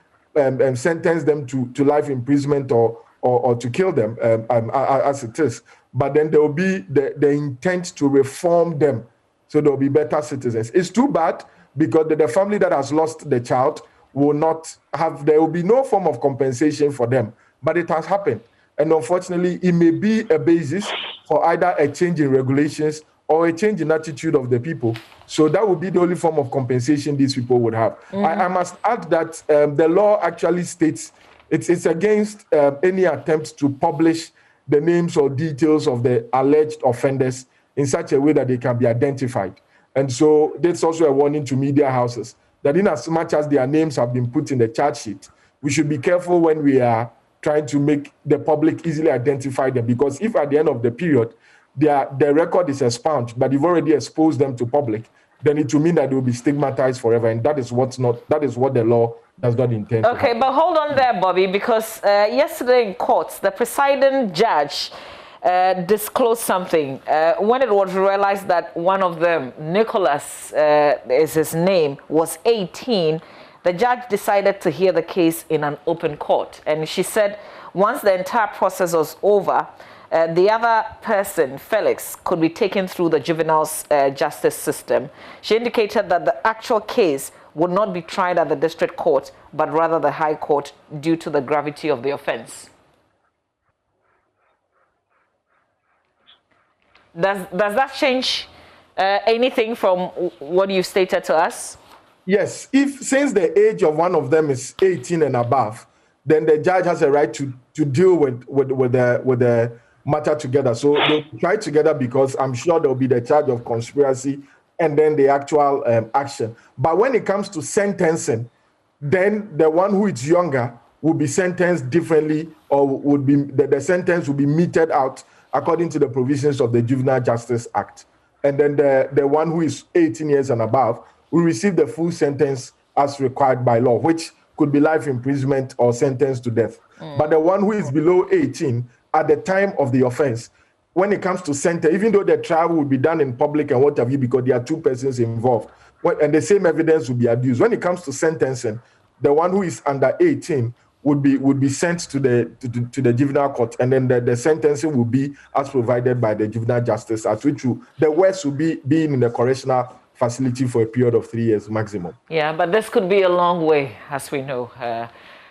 sentence them to life imprisonment or to kill them, as it is. But then there will be the intent to reform them, so there will be better citizens. It's too bad, because the family that has lost the child will not have, there will be no form of compensation for them. But it has happened. And unfortunately, it may be a basis for either a change in regulations or a change in attitude of the people. So that would be the only form of compensation these people would have. I must add that the law actually states it's against any attempt to publish the names or details of the alleged offenders in such a way that they can be identified. And so that's also a warning to media houses, that in as much as their names have been put in the charge sheet, we should be careful when we are trying to make the public easily identify them, because if at the end of the period, their record is expunged, but you've already exposed them to public, then it will mean that they will be stigmatized forever, and that is what the law does not intend. Okay, but hold on there, Bobby, because yesterday in court, the presiding judge disclosed something when it was realized that one of them, Nicholas is his name, was 18. The judge decided to hear the case in an open court, and she said once the entire process was over, the other person, Felix, could be taken through the juvenile justice system. She indicated that the actual case would not be tried at the district court, but rather the high court, due to the gravity of the offense. Does that change anything from what you stated to us? Yes, since the age of one of them is 18 and above, then the judge has a right to deal with the matter together. So they'll try together, because I'm sure there'll be the charge of conspiracy and then the actual action. But when it comes to sentencing, then the one who is younger will be sentenced differently, or would be the sentence will be meted out according to the provisions of the Juvenile Justice Act. And then the one who is 18 years and above will receive the full sentence as required by law, which could be life imprisonment or sentence to death. But the one who is below 18 at the time of the offense, when it comes to sentence, even though the trial will be done in public and what have you, because there are two persons involved, and the same evidence will be abused. When it comes to sentencing, the one who is under 18 would be sent to the juvenile court, and then the sentencing will be as provided by the Juvenile Justice Act, which the worst will be being in the correctional facility for a period of 3 years maximum. Yeah, but this could be a long way, as we know.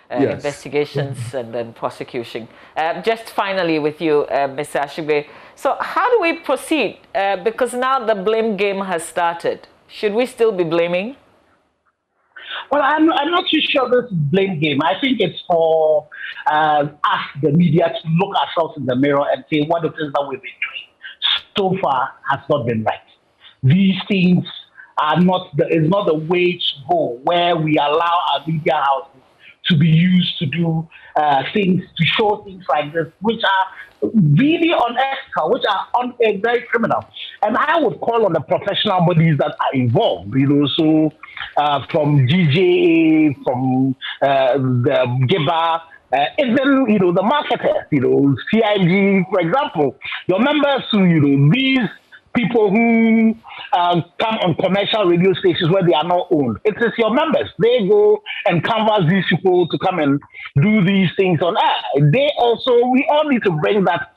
Yes. Investigations and then prosecution. Just finally with you, Mr. Ashigbe. So how do we proceed? Because now the blame game has started. Should we still be blaming? Well, I'm not too sure this blame game. I think it's for us, the media, to look ourselves in the mirror and say what it is that we've been doing so far has not been right. These things are is not the way to go, where we allow our media houses to be used to do things, to show things like this, which are really unethical, which are very criminal. And I would call on the professional bodies that are involved, so from GJA, from the GIBA, even, the marketers, CIG, for example, your members who, these people who come on commercial radio stations where they are not owned. It is your members. They go and canvass these people to come and do these things on air. We all need to bring that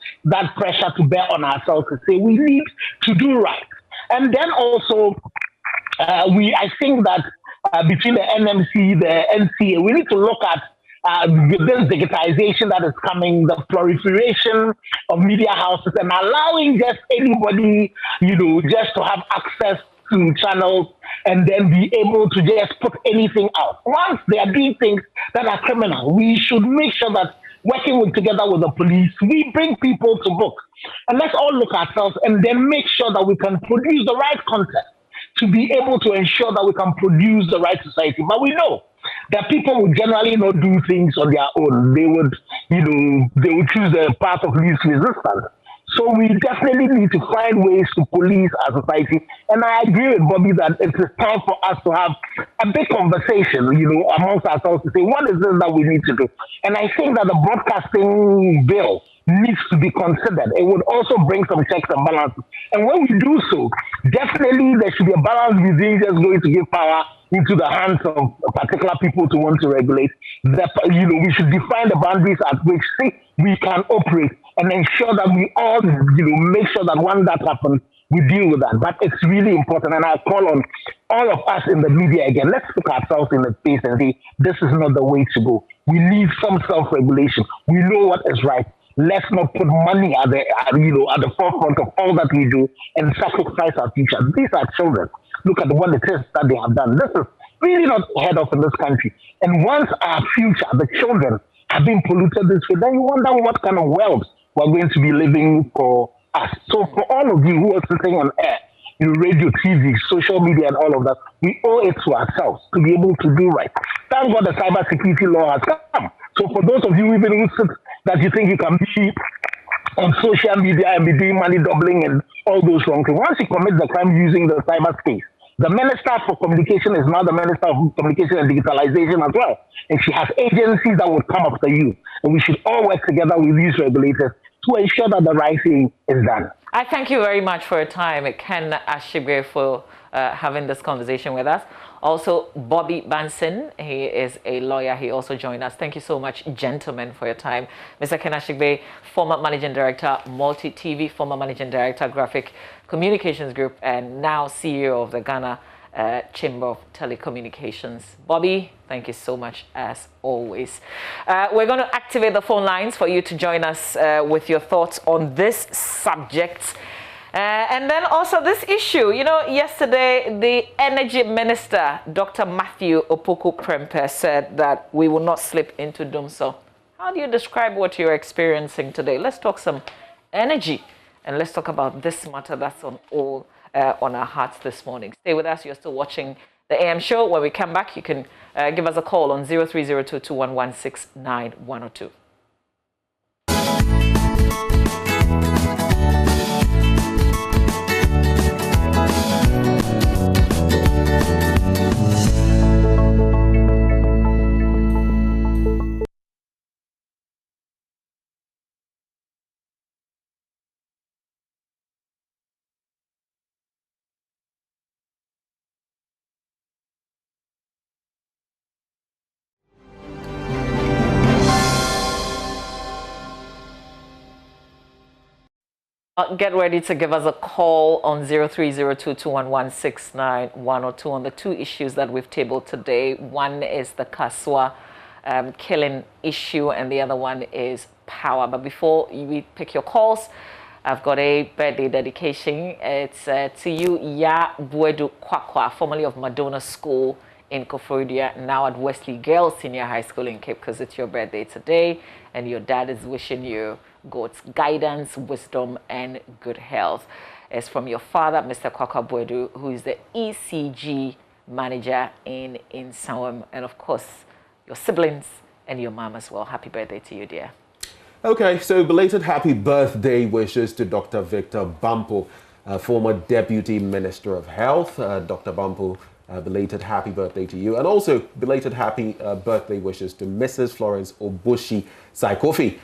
pressure to bear on ourselves to say we need to do right. And then also, I think that between the NMC, the NCA, we need to look at this digitization that is coming, the proliferation of media houses, and allowing just anybody, just to have access to channels and then be able to just put anything out. Once they are doing things that are criminal, we should make sure that working together with the police, we bring people to book. And let's all look at ourselves and then make sure that we can produce the right content to be able to ensure that we can produce the right society. But we know that people would generally not do things on their own. They would, they would choose the path of least resistance. So we definitely need to find ways to police our society. And I agree with Bobby that it is time for us to have a big conversation, amongst ourselves to say, what is this that we need to do? And I think that the broadcasting bill needs to be considered. It would also bring some checks and balances. And when we do so, definitely there should be a balance between just going to give power into the hands of particular people to want to regulate. We should define the boundaries at which we can operate and ensure that we all, make sure that when that happens, we deal with that. But it's really important, and I call on all of us in the media again. Let's look ourselves in the face and say, this is not the way to go. We need some self-regulation. We know what is right. Let's not put money at the forefront of all that we do and sacrifice our future. These are children. Look at what it is that they have done. This is really not heard of in this country. And once our future, the children, have been polluted this way, then you wonder what kind of world we're going to be living for us. So for all of you who are sitting on air, radio, TV, social media, and all of that, we owe it to ourselves to be able to do right. Thank God the cybersecurity law has come. So for those of you even who sit that you think you can be on social media and be doing money doubling and all those wrong things, once you commit the crime using the cyberspace, the Minister for Communication is now the Minister of Communication and Digitalization as well. And she has agencies that will come after you. And we should all work together with these regulators to ensure that the right thing is done. I thank you very much for your time, Ken Ashigbe, for having this conversation with us. Also, Bobby Banson, he is a lawyer. He also joined us. Thank you so much, gentlemen, for your time. Mr. Ken Ashigbe, former Managing Director, Multi-TV, former Managing Director, Graphic Communications Group, and now CEO of the Ghana Chamber of Telecommunications. Bobby, thank you so much, as always. We're going to activate the phone lines for you to join us with your thoughts on this subject. And then also this issue, yesterday the Energy Minister, Dr. Matthew Opoku-Prempeh, said that we will not slip into doomsday. How do you describe what you're experiencing today? Let's talk some energy, and let's talk about this matter that's on our hearts this morning. Stay with us. You're still watching the AM show. When we come back, you can give us a call on 0302-211-6910. Get ready to give us a call on 0302-211-6910 on the two issues that we've tabled today. One is the Kasoa killing issue, and the other one is power. But before we pick your calls, I've got a birthday dedication. It's to you, Ya Buedu Kwakwa, formerly of Madonna School in Koforidua, now at Wesley Girls Senior High School in Cape, because it's your birthday today, and your dad is wishing you God's guidance, wisdom, and good health. It's from your father, Mr. Kwakwa Buedu, who is the ECG manager in Sawam, and of course, your siblings and your mom as well. Happy birthday to you, dear. Okay, so belated happy birthday wishes to Dr. Victor Bampo. former Deputy Minister of Health. Dr. Bampo, belated happy birthday to you. And also belated happy birthday wishes to Mrs. Florence Obushi Saikofi.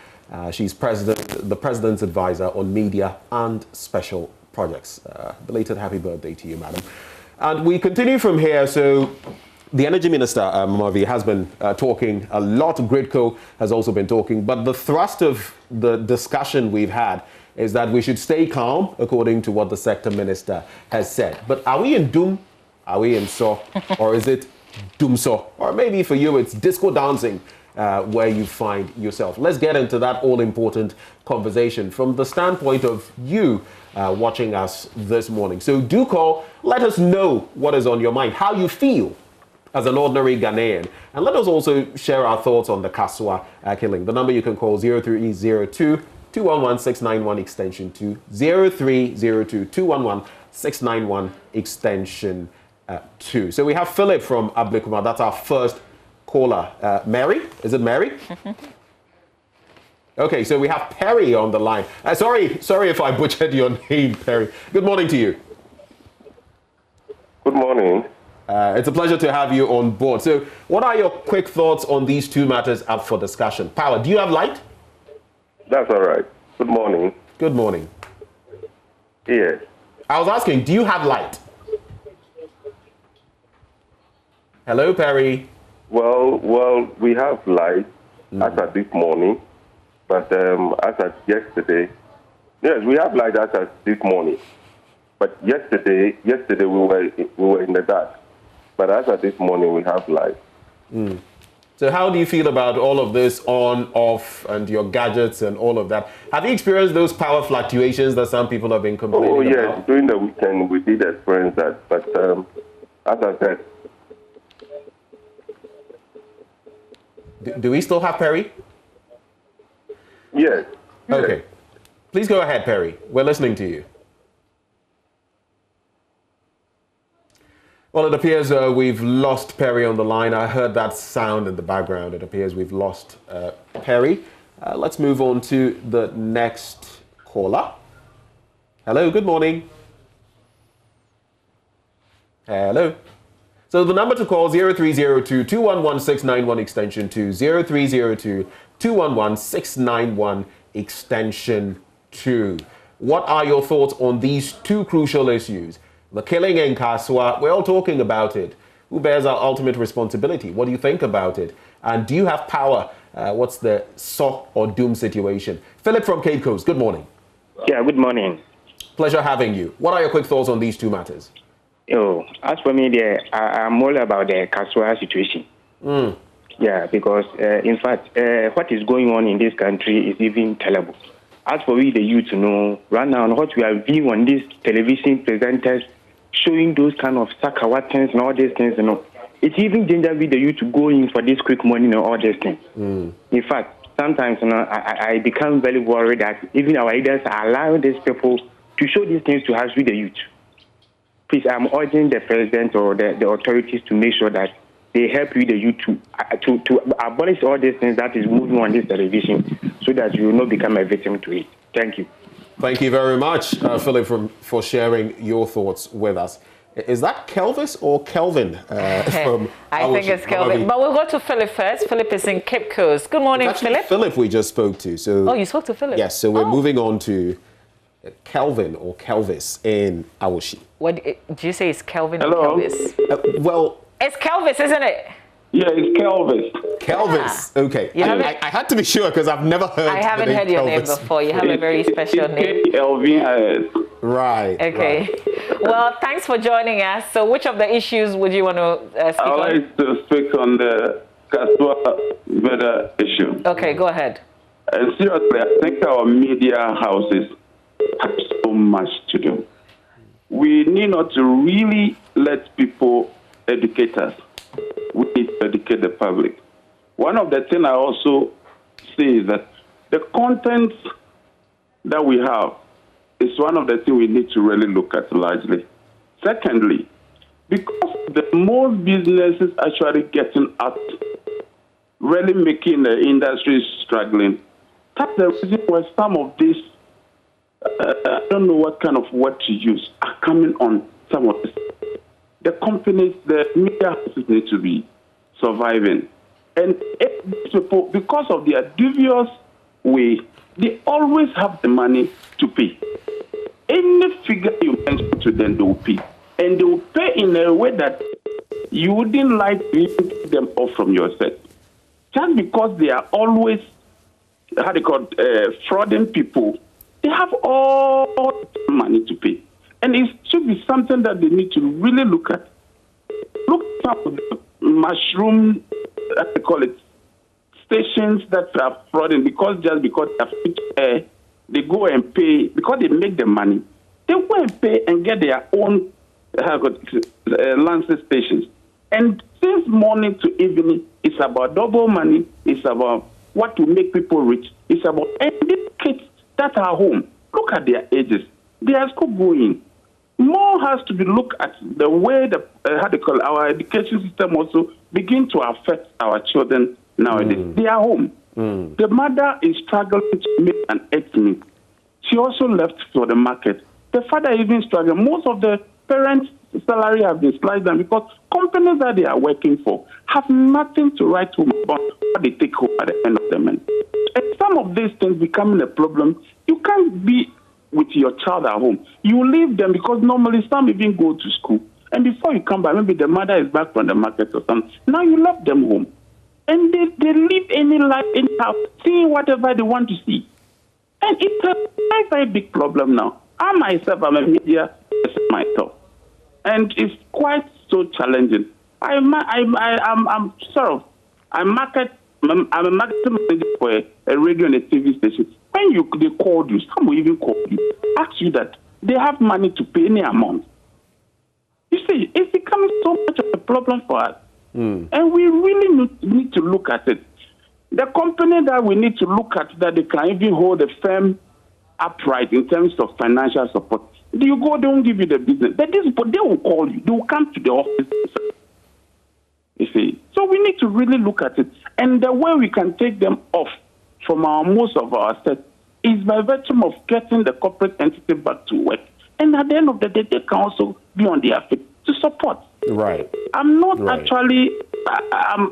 She's the President's advisor on media and special projects. Belated happy birthday to you, madam. And we continue from here. So the Energy Minister, Mavi, has been talking a lot. Gridco has also been talking. But the thrust of the discussion we've had is that we should stay calm, according to what the sector minister has said. But are we in doom? Are we in so? Or is it doom so? Or maybe for you, it's disco dancing where you find yourself. Let's get into that all-important conversation from the standpoint of you watching us this morning. So do call. Let us know what is on your mind, how you feel as an ordinary Ghanaian. And let us also share our thoughts on the Kasoa killing. The number you can call 0302-211-691 extension 2, 0302-211-691 extension 2. So we have Philip from Ablekuma. That's our first caller. Mary? Is it Mary? Okay, so we have Perry on the line. Sorry if I butchered your name, Perry. Good morning to you. Good morning. It's a pleasure to have you on board. So what are your quick thoughts on these two matters up for discussion? Power, do you have light? That's all right. Good morning. Good morning. Yes. I was asking, do you have light? Hello, Perry. Well, we have light as at this morning, but as at yesterday, yes, we have light as at this morning, but yesterday we were in the dark, but as at this morning we have light. So how do you feel about all of this on, off, and your gadgets and all of that? Have you experienced those power fluctuations that some people have been complaining about? Oh, yes. During the weekend, we did experience that. But as I said... Do we still have Perry? Yes. Okay. Please go ahead, Perry. We're listening to you. Well, it appears we've lost Perry on the line. I heard that sound in the background. It appears we've lost Perry. Let's move on to the next caller. Hello, good morning. Hello. So the number to call 0302-211-691 extension 2, 0302-211-691 extension 2. What are your thoughts on these two crucial issues? The killing in Kasoa, we're all talking about it. Who bears our ultimate responsibility? What do you think about it? And do you have power? What's the so or doom situation? Philip from Cape Coast, good morning. Yeah, good morning. Pleasure having you. What are your quick thoughts on these two matters? Oh, as for me, I'm all about the Kasoa situation. Yeah, because in fact, what is going on in this country is even terrible. As for we, the youth, right now, what we are viewing on these television presenters showing those kind of sakawatens and all these things, it's even dangerous with the youth to go in for this quick money and all these things. In fact, sometimes I become very worried that even our leaders are allowing these people to show these things to us with the youth. Please, I'm urging the president or the authorities to make sure that they help you, the youth, to abolish all these things that is moving on this television so that you will not become a victim to it. Thank you. Thank you very much, Philip, for sharing your thoughts with us. Is that Kelvis or Kelvin? From I think it's Kelvin. But we'll go to Philip first. Philip is in Cape Coast. Good morning, Philip. Philip we just spoke to. So oh, you spoke to Philip? Yes, so we're moving on to Kelvin or Kelvis in Awoshi. What do you say? Is Kelvin Hello? or Kelvis? Well, it's Kelvis, isn't it? Yeah, it's Kelvis. Kelvis. Okay. I had to be sure because I've never heard. I haven't heard your name before. You have a very special name. Kelvin. Right. Okay. Right. Well, thanks for joining us. So, which of the issues would you want to speak on? I'd like to speak on the Kasoa weather issue. Okay, go ahead. Seriously, I think our media houses have so much to do. We need not to really let people educate us. We need to educate the public. One of the things I also say is that the content that we have is one of the things we need to really look at largely. Secondly, because the most businesses actually getting out, really making the industry struggling, that's the reason why some of these I don't know what kind of word to use, are coming on some of this. The companies, the media houses need to be surviving. And these people, because of their dubious way, they always have the money to pay. Any figure you mention to them, they will pay. And they will pay in a way that you wouldn't like to take them off from your set. Just because they are always, frauding people, they have all the money to pay. And it should be something that they need to really look at. Look at the mushroom, stations that are frauding because they have they go and pay, because they make the money, they go and pay and get their own lancer stations. And since morning to evening, it's about double money, it's about what to make people rich, it's about any kids that are home. Look at their ages. They are still going. More has to be looked at the way our education system also begin to affect our children nowadays. They are home. The mother is struggling to make an ends meet. She also left for the market. The father even struggling. Most of the parents' salary have been sliced down because companies that they are working for have nothing to write home about what they take home at the end of the month. And some of these things becoming a problem. You can't be with your child at home. You leave them because normally some even go to school. And before you come back, maybe the mother is back from the market or something. Now you left them home. And they live any life, anyhow, seeing whatever they want to see. And it's a very big problem now. I myself am a media person myself. And it's quite so challenging. I'm a marketing manager for a radio and a TV station. When they called you, some will even call you, ask you that they have money to pay any amount. You see, it's becoming so much of a problem for us. And we really need to look at it. The company that we need to look at, that they can even hold the firm upright in terms of financial support. Do you go, they won't give you the business. But these people, they will call you. They will come to the office. You see. So we need to really look at it. And the way we can take them off from most of our assets is by virtue of getting the corporate entity back to work. And at the end of the day, they can also be on their feet to support. Right. I'm not actually,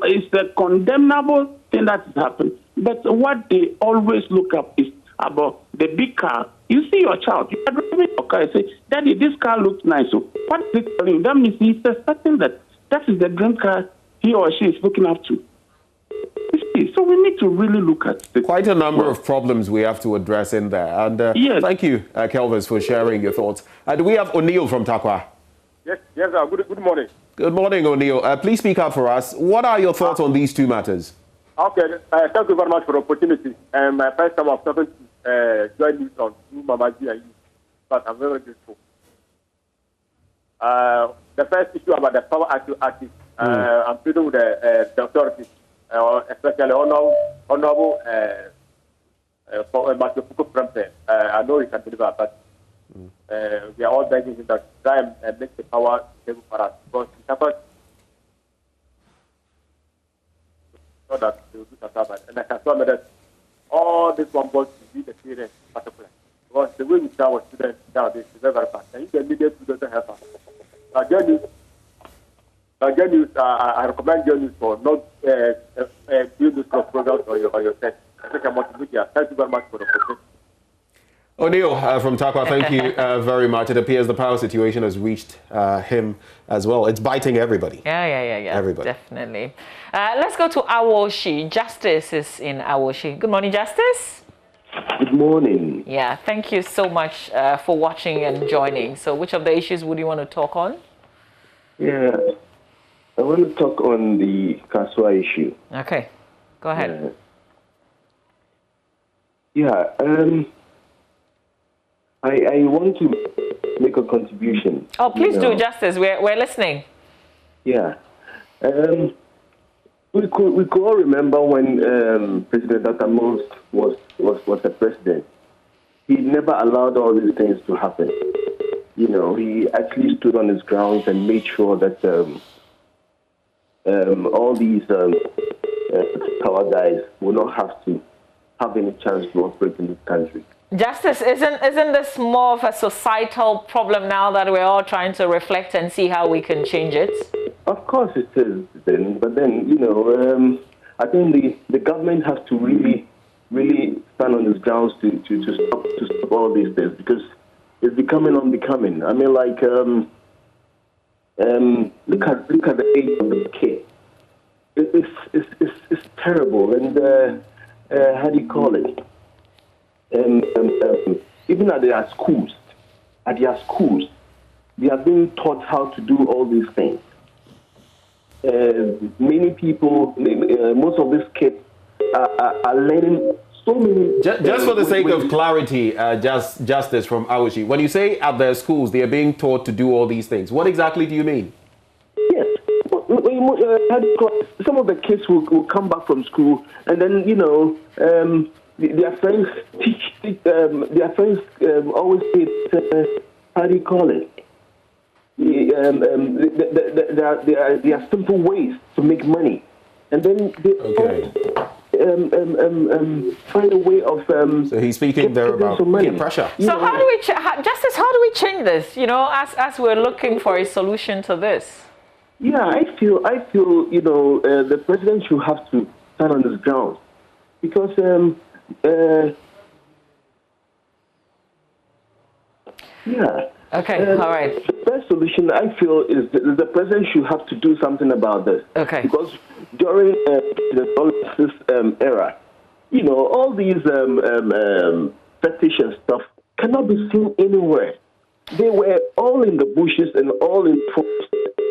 it's a condemnable thing that has happened. But what they always look up is about the big car. You see your child, you are driving your car, you say, Daddy, this car looks nice. So what is it telling you? That means he's expecting that is the dream car he or she is looking up to. So we need to really look at it. Quite a number of problems we have to address in there. And yes. Thank you, Kelvis, for sharing your thoughts. Do we have O'Neill from Takwa? Yes, good morning. Good morning, O'Neill. Please speak up for us. What are your thoughts on these two matters? Okay, thank you very much for the opportunity. My first time of talking to JoyNews on Mamaji and you, but I'm very grateful. The first issue about the power active, I'm pleading with the authorities, especially Honorable Master Fuku. I know he can deliver, but we are all begging him that try and make the power stable for us, because it happens so that they will do something. And I can tell me that all this one goes to be the parents particularly, because the way we tell our students nowadays is very, very bad. And if the media doesn't help us, JoyNews, I recommend JoyNews for not doing this programs on your set. I think I'm multimedia. Thank you very much for the opportunity. O'Neill from Takwa, thank you very much. It appears the power situation has reached him as well. It's biting everybody. Yeah. Everybody. Definitely. Let's go to Awoshi. Justice is in Awoshi. Good morning, Justice. Good morning. Yeah, thank you so much for watching and joining. So which of the issues would you want to talk on? Yeah, I want to talk on the Kasoa issue. Okay, go ahead. I want to make a contribution. Oh, please do, Justice. We're listening. Yeah. We could all remember when President Dr. Most was the president. He never allowed all these things to happen. You know, he actually stood on his grounds and made sure that all these power guys will not have any chance to operate in this country. Justice, isn't this more of a societal problem now that we're all trying to reflect and see how we can change it? Of course it is, but then, you know, I think the government has to really stand on its grounds to stop all these things, because it's becoming unbecoming. I mean, like, look at the age of the kid. It's terrible, and how do you call it? Even at their schools, they are being taught how to do all these things. Many people, most of these kids are learning so many. Just for the sake of clarity, Justice from Aoshi, when you say at their schools they are being taught to do all these things, what exactly do you mean? Yes. Some of the kids will come back from school, and then, you know, their friends their friends always say, how do you call it? There are simple ways to make money, and then they find a way of. So he's speaking there about peer pressure. So how do we, Justice? How do we change this? You know, as we're looking for a solution to this. Yeah, I feel you know, the president should have to stand on his ground, because yeah. Okay, all right. The best solution, I feel, is the president should have to do something about this. Okay. Because during the Dolphin era, you know, all these fetish and stuff cannot be seen anywhere. They were all in the bushes and all in forest,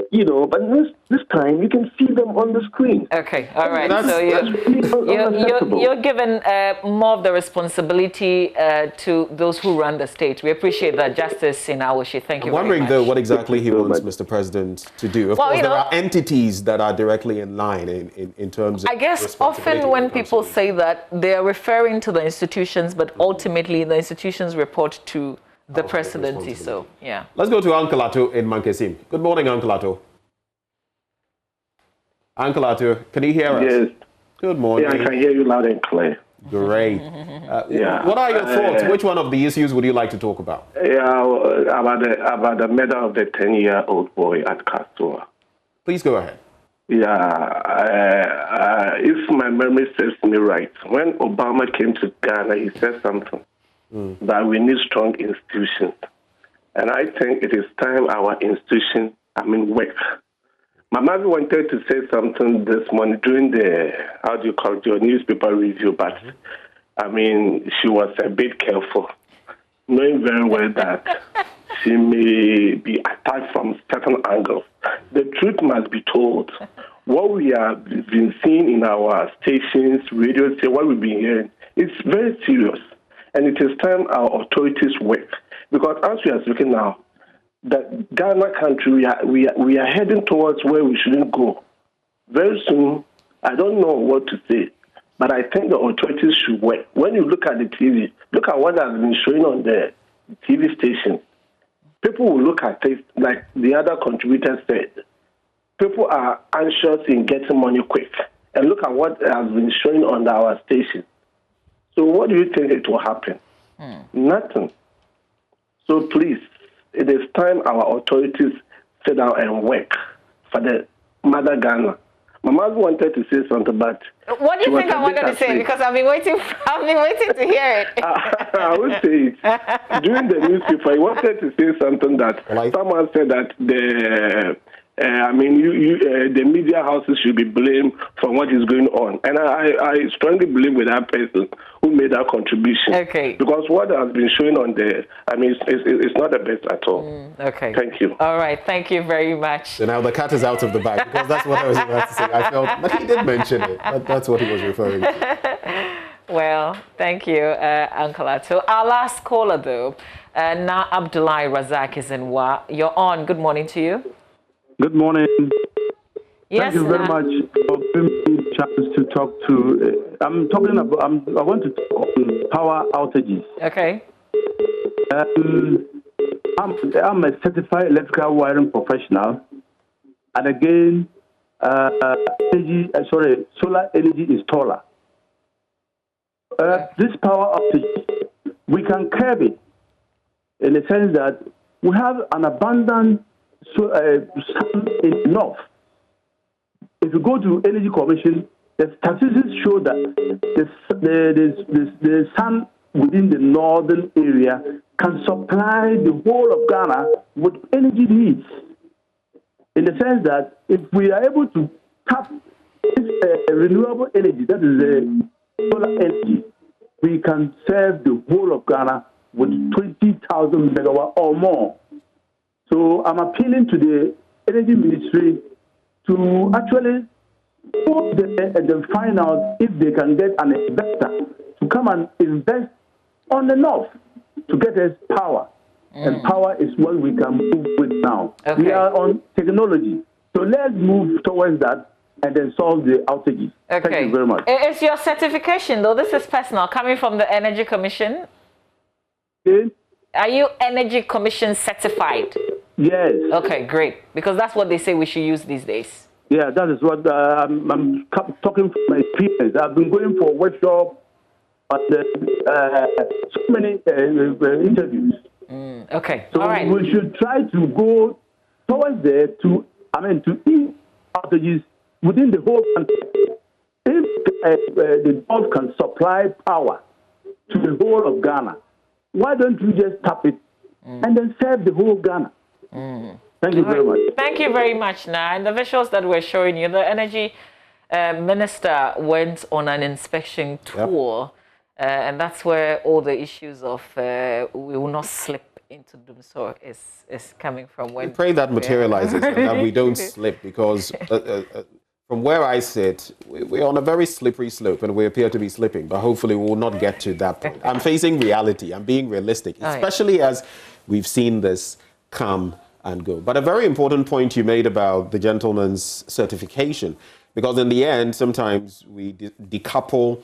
you know, but this time you can see them on the screen. Okay, all right. So you're given more of the responsibility to those who run the state. We appreciate that, Justice Inawoshi. Thank you. I'm wondering, though, what exactly he wants Mr. President to do. Of course, there are entities that are directly in line in terms of. I guess often when people say that, they are referring to the institutions, but ultimately the institutions report to the presidency. So, yeah. Let's go to Uncle Ato in Mankesim. Good morning, Uncle Ato. Uncle Ato, can you hear us? Yes. Good morning. Yeah, I can hear you loud and clear. Great. Yeah. What are your thoughts? Which one of the issues would you like to talk about? Yeah, about the murder of the 10-year-old boy at Kasoa. Please go ahead. Yeah, if my memory serves me right, when Obama came to Ghana, he said something. That we need strong institutions. And I think it is time our institutions, work. My mother wanted to say something this morning during the, your newspaper review, but, she was a bit careful, knowing very well that she may be attacked from certain angles. The truth must be told. What we have been seeing in our stations, radio, what we've been hearing, it's very serious. And it is time our authorities work. Because as we are speaking now, the Ghana country, we are heading towards where we shouldn't go. Very soon, I don't know what to say, but I think the authorities should work. When you look at the TV, look at what has been showing on the TV station. People will look at it like the other contributors said. People are anxious in getting money quick. And look at what has been showing on our station. So what do you think it will happen? Nothing. So please, it is time our authorities sit down and work for the mother Ghana. My mother wanted to say something, but what do you think I wanted to say? Because I've been waiting to hear it. I will say it. During the newspaper, I wanted to say something that someone said that the media houses should be blamed for what is going on. And I strongly believe with that person who made that contribution. Okay. Because what has been showing on there, it's not the best at all. Okay. Thank you. All right. Thank you very much. So now the cat is out of the bag, because that's what I was about to say. I felt like he did mention it, but that's what he was referring to. Well, thank you, Uncle Ato. Our last caller, though, Na Abdullahi Razak is in Wa. You're on. Good morning to you. Good morning. Yes, thank you very much for giving me a chance to talk to. I want to talk on power outages. Okay. I'm a certified electrical wiring professional, and again, solar energy installer. This power outage, we can curb it in the sense that we have an abundant sun in the north. If you go to Energy Commission, the statistics show that the sun within the northern area can supply the whole of Ghana with energy needs. In the sense that if we are able to tap this renewable energy, that is solar energy, we can serve the whole of Ghana with 20,000 megawatts or more. So I'm appealing to the Energy Ministry to actually go there and then find out if they can get an investor to come and invest on the north to get us power. And power is what we can move with now. Okay. We are on technology. So let's move towards that and then solve the outages. Okay. Thank you very much. Is your certification, though, this is personal, coming from the Energy Commission? Okay. Are you Energy Commission certified? Yes. Okay, great. Because that's what they say we should use these days. Yeah, that is what I'm talking from my experience. I've been going for workshops, but so many interviews. Okay. So all right. We should try to go towards there to ease outages within the whole country. If the Gulf can supply power to the whole of Ghana, why don't we just tap it and then serve the whole of Ghana? Thank you very much. Thank you very much, Na. And the visuals that we're showing you, the Energy Minister went on an inspection tour. And that's where all the issues of we will not slip into doomsday is coming from. When we pray that materializes and that we don't slip, because from where I sit, we're on a very slippery slope and we appear to be slipping, but hopefully we will not get to that point. I'm facing reality. I'm being realistic, especially as we've seen this come and go. But a very important point you made about the gentleman's certification, because in the end, sometimes we decouple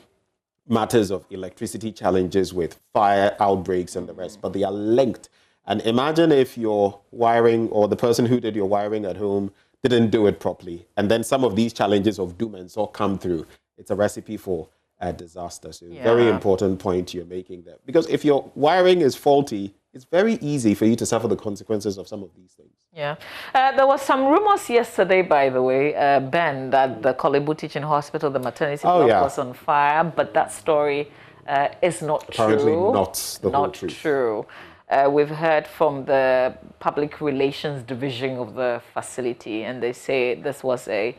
matters of electricity challenges with fire outbreaks and the rest, but they are linked. And imagine if your wiring or the person who did your wiring at home didn't do it properly, and then some of these challenges of doom and so come through. It's a recipe for a disaster. So very important point you're making there. Because if your wiring is faulty, it's very easy for you to suffer the consequences of some of these things. Yeah. There was some rumors yesterday, by the way, Ben, that the Kolebu Teaching Hospital, the maternity block was on fire, but that story is not Apparently true. not the whole truth. True. We've heard from the Public Relations Division of the facility, and they say this was a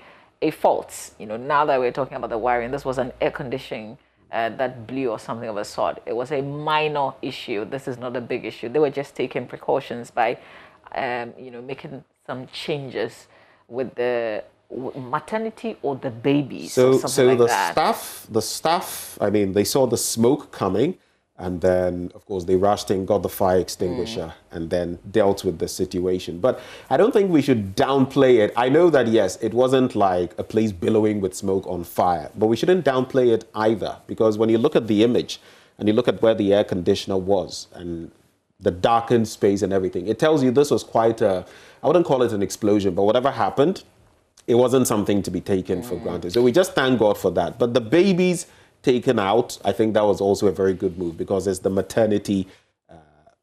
fault. You know, now that we're talking about the wiring, this was an air conditioning that blew or something of a sort. It was a minor issue. This is not a big issue. They were just taking precautions by, making some changes with the maternity or the babies. So or something like the staff, I mean, they saw the smoke coming, and then, of course, they rushed in, got the fire extinguisher, and then dealt with the situation. But I don't think we should downplay it. I know that, yes, it wasn't like a place billowing with smoke on fire, but we shouldn't downplay it either, because when you look at the image and you look at where the air conditioner was and the darkened space and everything, it tells you this was quite I wouldn't call it an explosion, but whatever happened, it wasn't something to be taken for granted. So we just thank God for that. But the babies taken out, I think that was also a very good move, because it's the maternity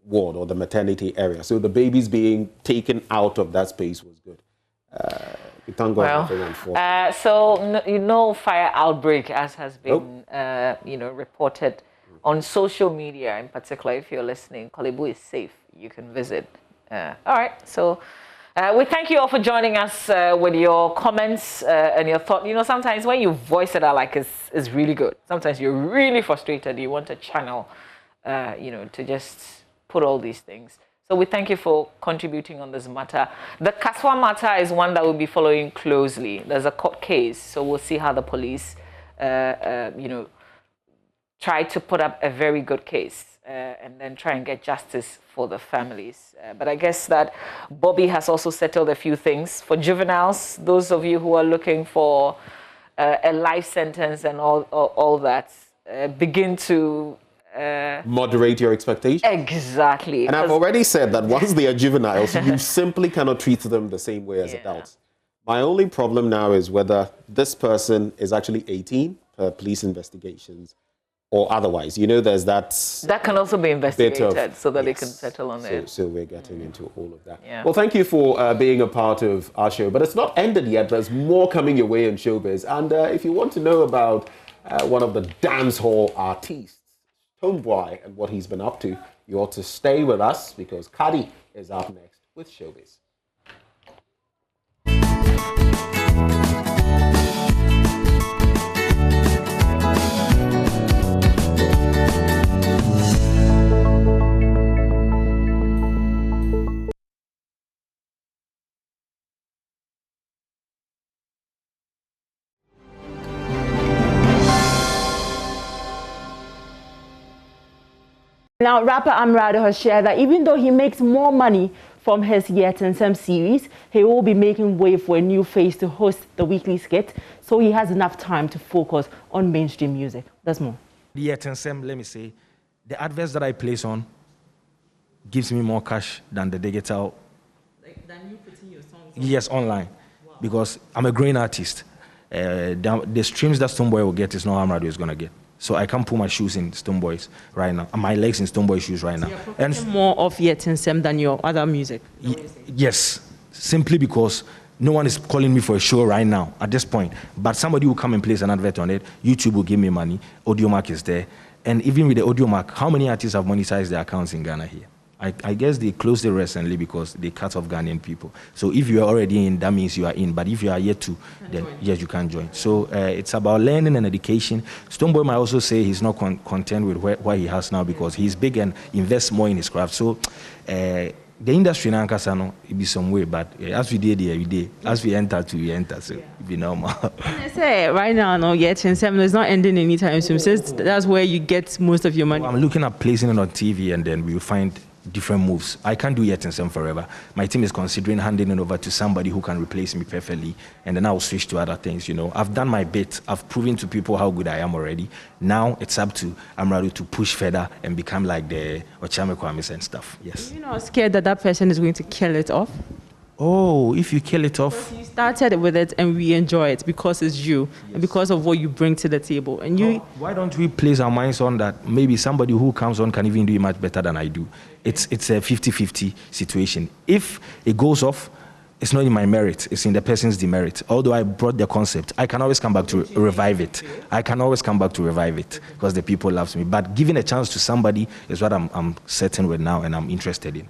ward or the maternity area. So the babies being taken out of that space was good. We thank God. So fire outbreak as has been reported on social media in particular. If you're listening, Kolebu is safe. You can visit. All right. So we thank you all for joining us with your comments and your thought. You know, sometimes when you voice it out, like it's really good. Sometimes you're really frustrated. You want a channel, to just put all these things. So we thank you for contributing on this matter. The Kasoa matter is one that we'll be following closely. There's a court case, so we'll see how the police, try to put up a very good case. And then try and get justice for the families. But I guess that Bobby has also settled a few things. For juveniles, those of you who are looking for a life sentence and all that, begin to moderate your expectations. Exactly. And I've already said that once they are juveniles, you simply cannot treat them the same way as adults. My only problem now is whether this person is actually 18 per police investigations, or otherwise. You know, there's that... That can also be investigated so that yes. they can settle on it. So we're getting into all of that. Yeah. Well, thank you for being a part of our show. But it's not ended yet. There's more coming your way in showbiz. And if you want to know about one of the dancehall artists, Homeboy, and what he's been up to, you ought to stay with us because Kadi is up next with showbiz. Now, rapper Amrado has shared that even though he makes more money from his Yet and Some series, he will be making way for a new face to host the weekly skit, so he has enough time to focus on mainstream music. That's more. The Yet and Some, let me say, the adverts that I place on gives me more cash than the digital. Like, than you putting your songs on? Yes, online. Wow. Because I'm a growing artist. The streams that Stonebwoy will get is not Amrado is going to get. So I can't put my shoes in Stonebwoy's right now, my legs in Stonebwoy shoes right now. So and more of Yet and Some than your other music? Yes, simply because no one is calling me for a show right now at this point. But somebody will come and place an advert on it. YouTube will give me money. AudioMark is there. And even with the AudioMark, how many artists have monetized their accounts in Ghana here? I guess they closed it recently because they cut off Ghanaian people. So if you are already in, that means you are in. But if you are yet to, then yes, you can join. So it's about learning and education. Stonebwoy might also say he's not content with what he has now because he's big and invests more in his craft. So the industry in Ankasano, it be some way, but as we did every day, as we enter to, we enter, so it be normal. I say right now, no, Yet and Some is not ending anytime soon. Since that's where you get most of your money. Well, I'm looking at placing it on TV, and then we'll find different moves. I can't do Yet and Some forever. My team is considering handing it over to somebody who can replace me perfectly, and then I'll switch to other things. You know, I've done my bit. I've proven to people how good I am already. Now it's up to Amrado to push further and become like the Ochame Kwames and stuff. Yes. You're not scared that that person is going to kill it off? Oh, if you kill it off. You started with it and we enjoy it because it's you, yes, and because of what you bring to the table. And you. Why don't we place our minds on that? Maybe somebody who comes on can even do it much better than I do. It's a 50-50 situation. If it goes off, it's not in my merit, it's in the person's demerit. Although I brought the concept, I can always come back to revive it. I can always come back to revive it because the people loves me. But giving a chance to somebody is what I'm certain with now and I'm interested in.